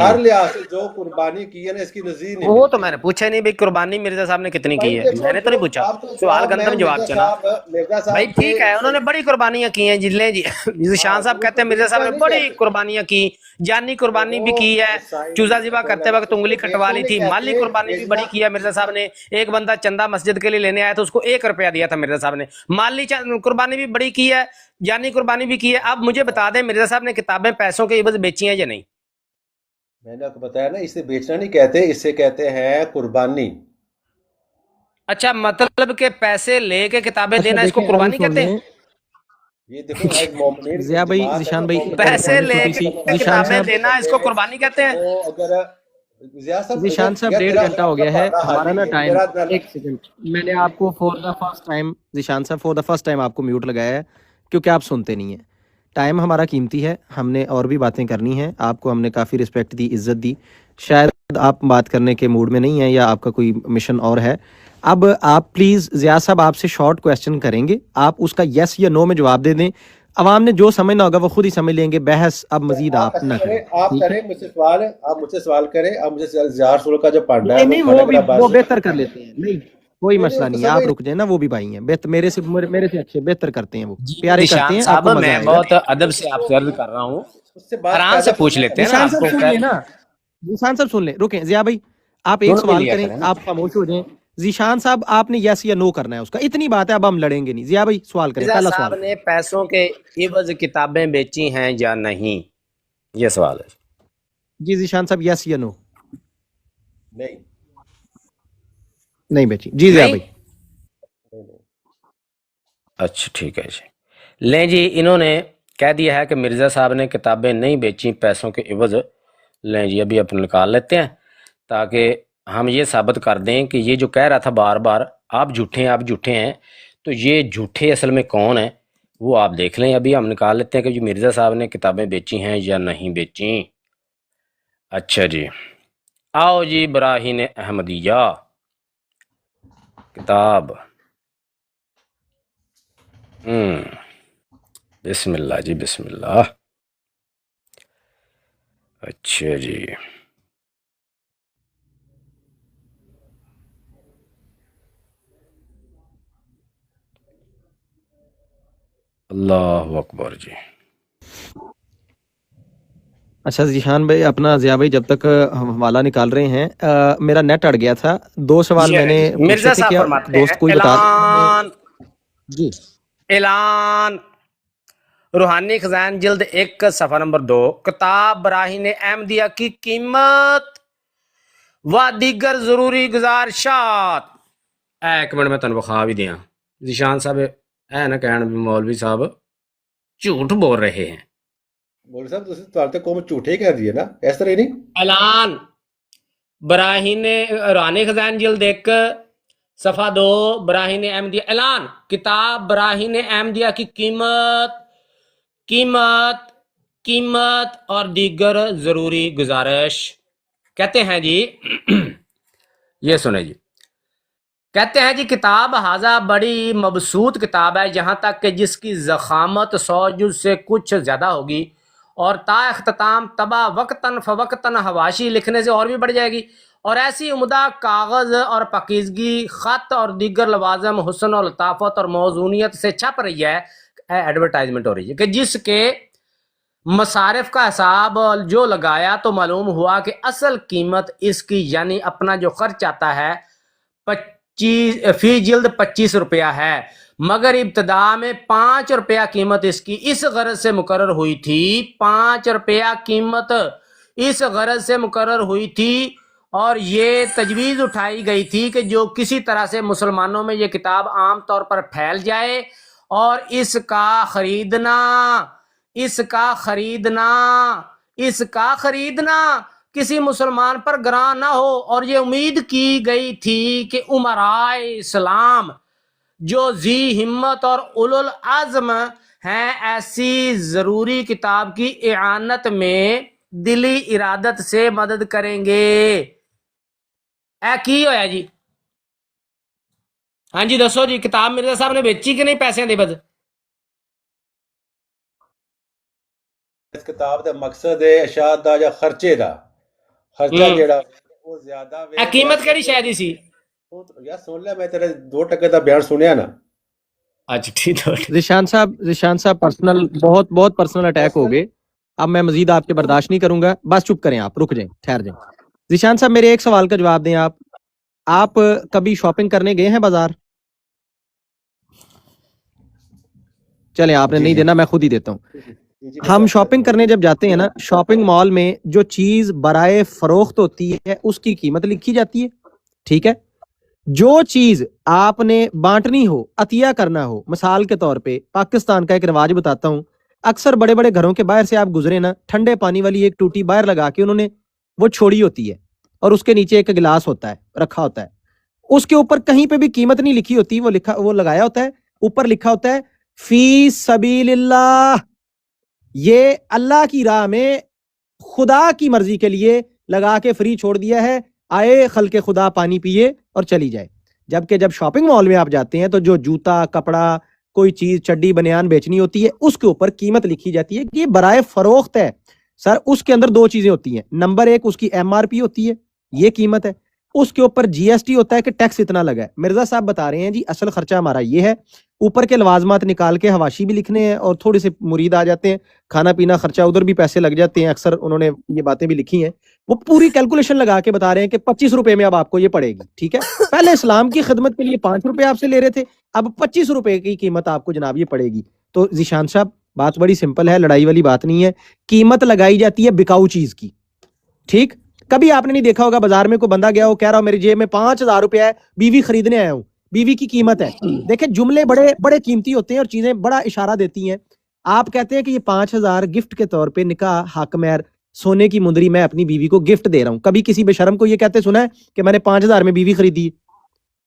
ہر لحاظ سے جو قربانی کی ہے نا اس کی نظیر نہیں وہ تو ملتی. میں نے پوچھا نہیں بھائی قربانی مرزا صاحب نے کتنی کی بھائی ہے، دیکھو میں نے تو جو نہیں پوچھا، آپ تو سوال میں گندم جواب مرزا چنا. مرزا بھائی صاحب ٹھیک کے ہے انہوں نے بڑی قربانیاں کی ہیں، جلیں جی ذیشان صاحب وہ کہتے تو ہیں مرزا صاحب ایسا نے نہیں بڑی کہتے قربانیاں کی، جانی قربانی بھی کی ہے، چوزا ذبح کرتے وقت اس انگلی کو کٹوا بیچنا لی نہیں تھی، مالی کہتے قربانی بھی بڑی بیچنا. کی ہے مرزا صاحب نے. ایک بندہ چندہ مسجد کے لیے لینے آیا تو اس کو 1 روپیہ دیا تھا مرزا صاحب نے. مالی قربانی بھی بڑی کی ہے، جانی قربانی بھی کی ہے. اب مجھے بتا دیں مرزا صاحب نے کتابیں پیسوں کے عوض بیچی ہیں یا نہیں؟ میں نے آپ کو بتایا نا اسے بیچنا نہیں کہتے، اسے کہتے ہیں قربانی. اچھا مطلب کہ پیسے لے کے کتابیں اچھا دینا اس کو دیکھیں ابھی قربانی سن کہتے ہیں؟ لیں یہ دیکھو ایک مومنین ضیاء ایک بھائی، جماعت ہے نا، ذیشان بھائی ایک مومنین پیسے مہربانی لے چھوٹی سی. کے ذیشان کتابیں صاحب، دینا اس کو قربانی کہتے ہیں؟ وہ اگر ضیاء صاحب اگر ذیشان صاحب یا 1.5 گھنٹہ ہو گیا ہے پڑھنا ہمارا نا حاجی ہے ٹائم. میرا ایک سیکنڈ، میں نے آپ کو for the first time Zeeshan صاحب فور دا فرسٹ ٹائم آپ کو میوٹ لگایا ہے کیونکہ آپ سنتے نہیں ہیں. ٹائم ہمارا قیمتی ہے، ہم نے اور بھی باتیں کرنی ہیں، آپ کو ہم نے کافی رسپیکٹ دی، عزت دی. شاید آپ بات کرنے کے موڈ میں نہیں ہیں یا آپ کا کوئی مشن اور ہے. اب آپ پلیز ضیاء صاحب آپ سے شارٹ کویسچن کریں گے، آپ اس کا یس یا نو میں جواب دے دیں. عوام نے جو سمجھنا ہوگا وہ خود ہی سمجھ لیں گے، بحث اب مزید آپ آپ ایسا نہ کریں، کریں. آپ ٹھیک ہے؟ کریں مجھ سے سوال، آپ مجھ سے سوال کریں، آپ مجھے زیار سول کا جو پانڈا ہے نہیں وہ نہیں، کھانا وہ بھی میرا وہ بند. بہتر کر لیتے ہیں، نہیں کوئی نہیں مسئلہ اس کو نہیں ہے، آپ سمجھ رک جائیں نا. وہ بھی بھائی ہیں، بہتر میرے سے اچھے بہتر کرتے ہیں، وہ جی پیارے کرتے ذیشان ہیں، آپ صاحب کو مزہ میں آئے گا. بہت ادب سے آپ سے عرض کر رہا ہوں، اس سے بات آرام پیدا سے پوچھ کرنا لیتے ہیں نا ذیشان آپ صاحب کو. سن لیں نا، ذیشان صاحب سن لیں، رکیں ضیاء بھائی، آپ ایک سن بھی سوال لیا کریں، کریں نا. آپ خاموش ہو جائیں. ذیشان صاحب آپ نے یس یا نو کرنا ہے اس کا، اتنی بات ہے، اب ہم لڑیں گے نہیں. ضیاء بھائی سوال کریں، مرزا پہلا صاحب سوال. نے پیسوں کے عوض کتابیں بیچی ہیں یا نہیں، یہ سوال ہے. جی ذیشان صاحب، یس یا نو؟ نہیں نہیں بیچی. جی ضیاء نہیں؟ بھائی. نہیں. اچھا ٹھیک ہے جی. لیں جی انہوں نے کہہ دیا ہے کہ مرزا صاحب نے کتابیں نہیں بیچی پیسوں کے عوض. لیں جی ابھی اپنے نکال لیتے ہیں تاکہ ہم یہ ثابت کر دیں کہ یہ جو کہہ رہا تھا بار بار آپ جھوٹے ہیں، تو یہ جھوٹے اصل میں کون ہیں وہ آپ دیکھ لیں. ابھی ہم نکال لیتے ہیں کہ جو مرزا صاحب نے کتابیں بیچی ہیں یا نہیں بیچی. اچھا جی آؤ جی، براہین احمدیہ کتاب. بسم اللہ جی بسم اللہ. اچھا جی اللہ اکبر جی. اچھا ذیشان بھائی اپنا، ضیاء بھائی جب تک ہم حوالہ نکال رہے ہیں، میرا نیٹ اڑ گیا تھا. 2 سوال یہ میں رہے نے جی پوچھے مرزا تھے، صاحب کیا فرماتے ہیں دوست کوئی بتا اعلان جی اعلان روحانی خزان جلد 1 صفحہ نمبر 2 کتاب براہین احمدیہ کی قیمت و دیگر ضروری گزارشات. ایک منٹ میں تنوع خواہ بھی دیاں. ذیشان صاحب ہے نا کہنا بھی مولوی صاحب جھوٹ بول رہے ہیں. مولوی صاحب تسی تو قوم جھوٹے کہہ دیے نا، اس طرح ہی نہیں. اعلان براہین روحانی خزان جلد 1 صفحہ 2 براہین احمدیہ. اعلان کتاب براہین احمدیہ کی قیمت اور دیگر ضروری گزارش. کہتے ہیں جی یہ سنیں جی، کہتے ہیں جی کتاب حاضہ بڑی مبسوط کتاب ہے، جہاں تک کہ جس کی ضخامت 100 جز سے کچھ زیادہ ہوگی اور تا اختتام طبع وقتاً فوقتاً حواشی لکھنے سے اور بھی بڑھ جائے گی، اور ایسی عمدہ کاغذ اور پاکیزگی خط اور دیگر لوازم حسن و لطافت اور موزونیت سے چھپ رہی ہے، ایڈورٹائزمنٹ ہو رہی ہے، کہ جس کے مصارف کا حساب جو لگایا تو معلوم ہوا کہ اصل قیمت اس کی یعنی اپنا جو خرچ آتا ہے فی جلد 25 روپیہ ہے، مگر ابتدا میں 5 روپیہ قیمت اس کی اس غرض سے مقرر ہوئی تھی. 5 روپیہ قیمت اس غرض سے مقرر ہوئی تھی اور یہ تجویز اٹھائی گئی تھی کہ جو کسی طرح سے مسلمانوں میں یہ کتاب عام طور پر پھیل جائے اور اس کا خریدنا کسی مسلمان پر گراں نہ ہو. اور یہ امید کی گئی تھی کہ امرائے اسلام جو ذی ہمت اور اولو العزم ہیں ایسی ضروری کتاب کی اعانت میں دلی ارادت سے مدد کریں گے. اے کی ہویا جی؟ ہاں جی دسو جی، کتاب مرزا صاحب نے بیچی کہ نہیں پیسے دے بد؟ اس کتاب دا مقصد ہے اشاعت دا یا خرچے دا، خرچہ جڑا وہ زیادہ وے قیمت کیڑی شے دی سی؟ یار سن لیا میں تیرے 2% دا بیان سنیا نا. اچھا ٹھیک ہے. ذیشان صاحب پرسنل بہت پرسنل اٹیک ہو گئے. اب میں مزید آپ کے برداشت نہیں کروں گا. بس چپ کریں, آپ رک جائیں, ٹھہر جائیں. ذیشان صاحب میرے ایک سوال کا جواب دیں. آپ کبھی شاپنگ کرنے گئے ہیں بازار؟ چلیں آپ نے نہیں دینا, میں خود ہی دیتا ہوں. ہم شاپنگ کرنے جب جاتے ہیں نا, شاپنگ مال میں جو چیز برائے فروخت ہوتی ہے اس کی قیمت لکھی جاتی ہے, ٹھیک ہے. جو چیز آپ نے بانٹنی ہو, عطیہ کرنا ہو, مثال کے طور پہ پاکستان کا ایک رواج بتاتا ہوں, اکثر بڑے بڑے گھروں کے باہر سے آپ گزرے نا, ٹھنڈے پانی والی ایک ٹوٹی باہر لگا کے انہوں نے وہ چھوڑی ہوتی ہے, اور اس کے نیچے ایک گلاس ہوتا ہے رکھا ہوتا ہے, اس کے اوپر کہیں پہ بھی قیمت نہیں لکھی ہوتی, وہ لگایا ہوتا ہے, اوپر لکھا ہوتا ہے فی سبیل اللہ, یہ اللہ کی راہ میں خدا کی مرضی کے لیے لگا کے فری چھوڑ دیا ہے, آئے خلق خدا پانی پیے اور چلی جائے. جبکہ جب شاپنگ مال میں آپ جاتے ہیں تو جو جوتا, کپڑا, کوئی چیز چڈی بنیان بیچنی ہوتی ہے, اس کے اوپر قیمت لکھی جاتی ہے کہ یہ برائے فروخت ہے. سر اس کے اندر دو چیزیں ہوتی ہیں, نمبر ایک اس کی ایم آر پی ہوتی ہے, یہ قیمت ہے, اس کے اوپر جی ایس ٹی ہوتا ہے کہ ٹیکس اتنا لگا ہے. مرزا صاحب بتا رہے ہیں جی اصل خرچہ ہمارا یہ ہے, اوپر کے لوازمات نکال کے حواشی بھی لکھنے ہیں, اور تھوڑے سے مرید آ جاتے ہیں, کھانا پینا خرچہ ادھر بھی پیسے لگ جاتے ہیں, اکثر انہوں نے یہ باتیں بھی لکھی ہیں, وہ پوری کیلکولیشن لگا کے بتا رہے ہیں کہ 25 روپے میں اب آپ کو یہ پڑے گی, ٹھیک ہے. پہلے اسلام کی خدمت کے لیے 5 روپے آپ سے لے رہے تھے, اب 25 روپے کی قیمت آپ کو جناب یہ پڑے گی. تو ذیشان صاحب بات بڑی سمپل ہے, لڑائی والی بات نہیں ہے. قیمت لگائی جاتی ہے بکاؤ چیز کی, ٹھیک. کبھی آپ نے نہیں دیکھا ہوگا بازار میں کوئی بندہ گیا ہو, کہہ رہا ہو میری جیب میں 5,000 روپے ہے, بیوی خریدنے آیا ہوں, بیوی کی قیمت ہے. دیکھیں جملے بڑے بڑے قیمتی ہوتے ہیں اور چیزیں بڑا اشارہ دیتی ہیں. آپ کہتے ہیں کہ یہ 5,000 گفٹ کے طور پہ نکاح حق مہر سونے کی مندری میں اپنی بیوی کو گفٹ دے رہا ہوں. کبھی کسی بے شرم کو یہ کہتے سنا ہے کہ میں نے 5,000 میں بیوی خریدی؟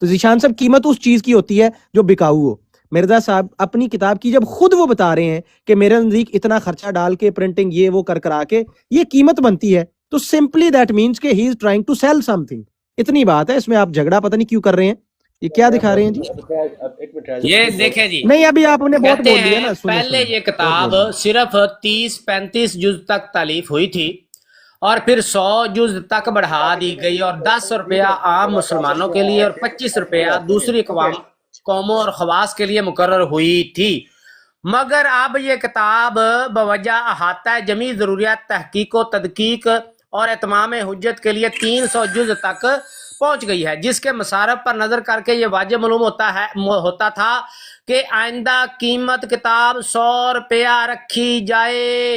تو ذیشان صاحب قیمت اس چیز کی ہوتی ہے جو بکاؤ ہو. مرزا صاحب اپنی کتاب کی جب خود وہ بتا رہے ہیں کہ میرے نزدیک اتنا خرچہ ڈال کے پرنٹنگ یہ وہ کرا کے یہ قیمت بنتی ہے, تو سمپلی دیٹ مینس کہ he is trying to sell something. اتنی بات ہے, اس میں آپ جھگڑا پتہ نہیں کیوں کر رہے ہیں. یہ کیا دکھا رہے ہیں جی؟ یہ دیکھیں جی, نہیں ابھی آپ نے بہت کہتے بول دیا ہیں نا, پہلے یہ کتاب صرف 30-35 جز تک تالیف ہوئی تھی, اور پھر 100 جز تک بڑھا دی گئی, اور 10 روپیہ عام مسلمانوں کے لیے اور 25 روپیہ دوسری قوموں اور خواص کے لیے مقرر ہوئی تھی. مگر اب یہ کتاب بوجہ احاطہ جمیع ضروریات تحقیق و تدقیق اور اتمام حجت کے لیے 300 جز تک پہنچ گئی ہے, جس کے مصارف پر نظر کر کے یہ واجب معلوم ہوتا تھا کہ آئندہ قیمت کتاب 100 روپیہ رکھی جائے.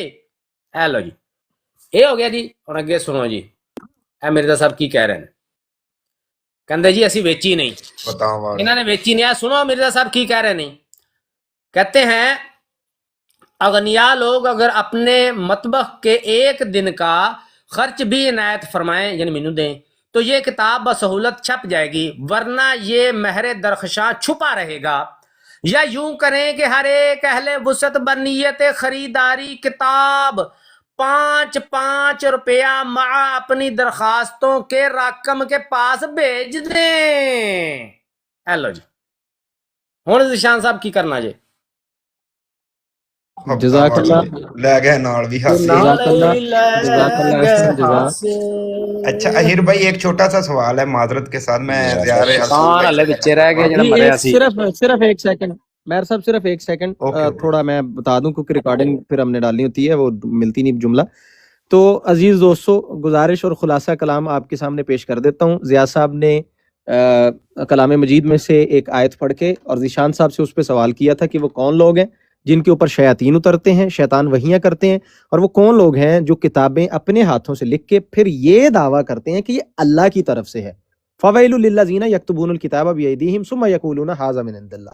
اے لو جی, یہ ہو گیا جی. اور اگے سنو جی, اے مرزا صاحب کی کہہ رہے ہیں, کہندے جی اسی ویچی نہیں, انہوں نے ویچی نہیں. سنو مرزا صاحب کی کہہ رہے نہیں. کہتے ہیں اغنیا لوگ اگر اپنے مطبخ کے ایک دن کا خرچ بھی عنایت فرمائیں, یعنی مینو دیں, تو یہ کتاب بسہولت چھپ جائے گی, ورنہ یہ مہر درخشاں چھپا رہے گا. یا یوں کریں کہ ہر ایک اہل وسعت بنیت خریداری کتاب 5 روپیہ مع اپنی درخواستوں کے رقم کے پاس بھیج دیں. ہیلو جی, ہوں ذیشان صاحب کی کرنا جی؟ جزاک اللہ, لے گئے نال بھی ہاسے. جزاک اللہ احسن جزا. اچھا اہیر بھائی, ایک چھوٹا سا سوال ہے معذرت کے ساتھ, میں شان والے بچے رہ گئے جنہاں مریا سی. صرف ایک سیکنڈ میر صاحب, صرف ایک سیکنڈ تھوڑا میں بتا دوں, کیونکہ ریکارڈنگ پھر ہم نے ڈالنی ہوتی ہے, وہ ملتی نہیں جملہ. تو عزیز دوستو, گزارش اور خلاصہ کلام آپ کے سامنے پیش کر دیتا ہوں. ضیاء صاحب نے کلام مجید میں سے ایک آیت پڑھ کے اور ذیشان صاحب سے اس پہ سوال کیا تھا کہ وہ کون لوگ ہیں جن کے اوپر شیاطین اترتے ہیں, شیطان وحیاں کرتے ہیں, اور وہ کون لوگ ہیں جو کتابیں اپنے ہاتھوں سے لکھ کے پھر یہ دعویٰ کرتے ہیں کہ یہ اللہ کی طرف سے ہے. فویل للذین یکتبون الکتاب بیدیہم ثم یقولون ھذا من عند اللہ.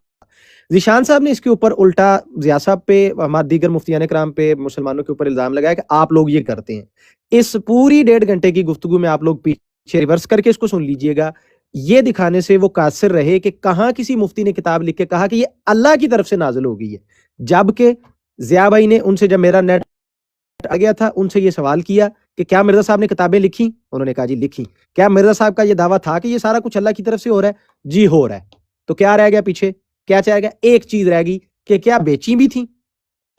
ذیشان صاحب نے اس کے اوپر الٹا ضیاء صاحب پہ, ہمارے دیگر مفتیان کرام پہ, مسلمانوں کے اوپر الزام لگایا کہ آپ لوگ یہ کرتے ہیں. اس پوری 1.5 گھنٹے کی گفتگو میں آپ لوگ پیچھے ریورس کر کے اس کو سن لیجئے گا. یہ دکھانے سے وہ قاصر رہے کہ کہاں کسی مفتی نے کتاب لکھ کے کہا کہ یہ اللہ کی طرف سے نازل ہو گئی ہے, جبکہ ضیاء بھائی نے ان سے, جب میرا نیٹ آ گیا تھا, ان سے یہ سوال کیا کہ کیا مرزا صاحب نے کتابیں لکھی؟ انہوں نے کہا جی لکھی. کیا مرزا صاحب کا یہ دعویٰ تھا کہ یہ سارا کچھ اللہ کی طرف سے ہو رہا ہے؟ جی ہو رہا ہے. تو کیا رہ گیا پیچھے؟ کیا چاہے گا؟ ایک چیز رہ گئی کہ کیا بیچی بھی تھیں,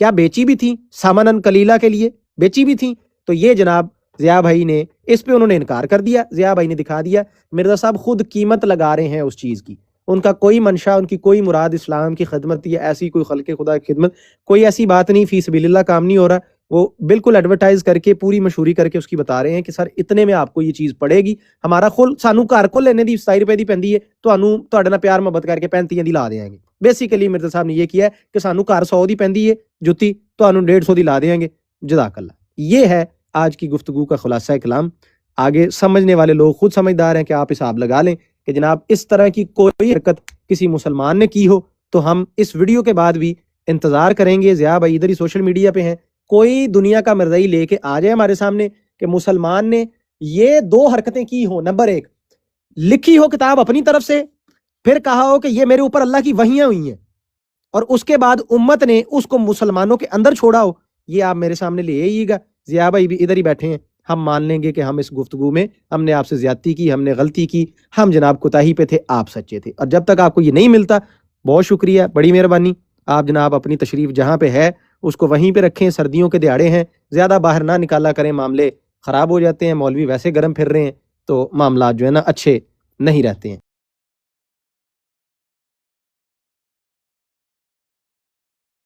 کیا بیچی بھی تھیں سامنن کلیلہ کے لیے بیچی بھی تھیں. تو یہ جناب ضیاء بھائی نے اس پہ انہوں نے انکار کر دیا. ضیاء بھائی نے دکھا دیا مرزا صاحب خود قیمت لگا رہے ہیں اس چیز کی. ان کا کوئی منشا، ان کی کوئی مراد اسلام کی خدمت یا ایسی کوئی خلق خدا کی خدمت، کوئی ایسی بات نہیں، فی سبیل اللہ کام نہیں ہو رہا. وہ بالکل ایڈورٹائز کر کے پوری مشہوری کر کے اس کی بتا رہے ہیں کہ سر اتنے میں آپ کو یہ چیز پڑے گی. ہمارا سانو گھر کو لینے دی 27 روپے دی پیندی ہے، تواڈے نال پیار محبت کر کے 35 دی لا دیاں گے. بیسیکلی مرزا صاحب نے یہ کیا ہے کہ سانو گھر 100 دی پیندی ہے جتی، تانوں 150 دی لا دیاں گے. جزاک اللہ. یہ ہے آج کی گفتگو کا خلاصہ کلام. آگے سمجھنے والے لوگ خود سمجھدار ہیں کہ آپ حساب لگا لیں کہ جناب اس طرح کی کوئی حرکت کسی مسلمان نے کی ہو تو ہم اس ویڈیو کے بعد بھی انتظار کریں گے. ضیاء بھائی ادھر ہی سوشل میڈیا پہ ہیں، کوئی دنیا کا مرزائی لے کے آ جائے ہمارے سامنے کہ مسلمان نے یہ 2 حرکتیں کی ہو. نمبر 1 لکھی ہو کتاب اپنی طرف سے، پھر کہا ہو کہ یہ میرے اوپر اللہ کی وحیاں ہوئی ہیں، اور اس کے بعد امت نے اس کو مسلمانوں کے اندر چھوڑا ہو. یہ آپ میرے سامنے لے آئیے گا. ضیاء بھائی بھی ادھر ہی بیٹھے ہیں، ہم مان لیں گے کہ ہم اس گفتگو میں ہم نے آپ سے زیادتی کی، ہم نے غلطی کی، ہم جناب کوتاہی پہ تھے، آپ سچے تھے. اور جب تک آپ کو یہ نہیں ملتا، بہت شکریہ، بڑی مہربانی. آپ جناب اپنی تشریف جہاں پہ ہے اس کو وہیں پہ رکھیں. سردیوں کے دیہاڑے ہیں، زیادہ باہر نہ نکالا کریں، معاملے خراب ہو جاتے ہیں. مولوی ویسے گرم پھر رہے ہیں تو معاملات جو ہے نا اچھے نہیں رہتے ہیں.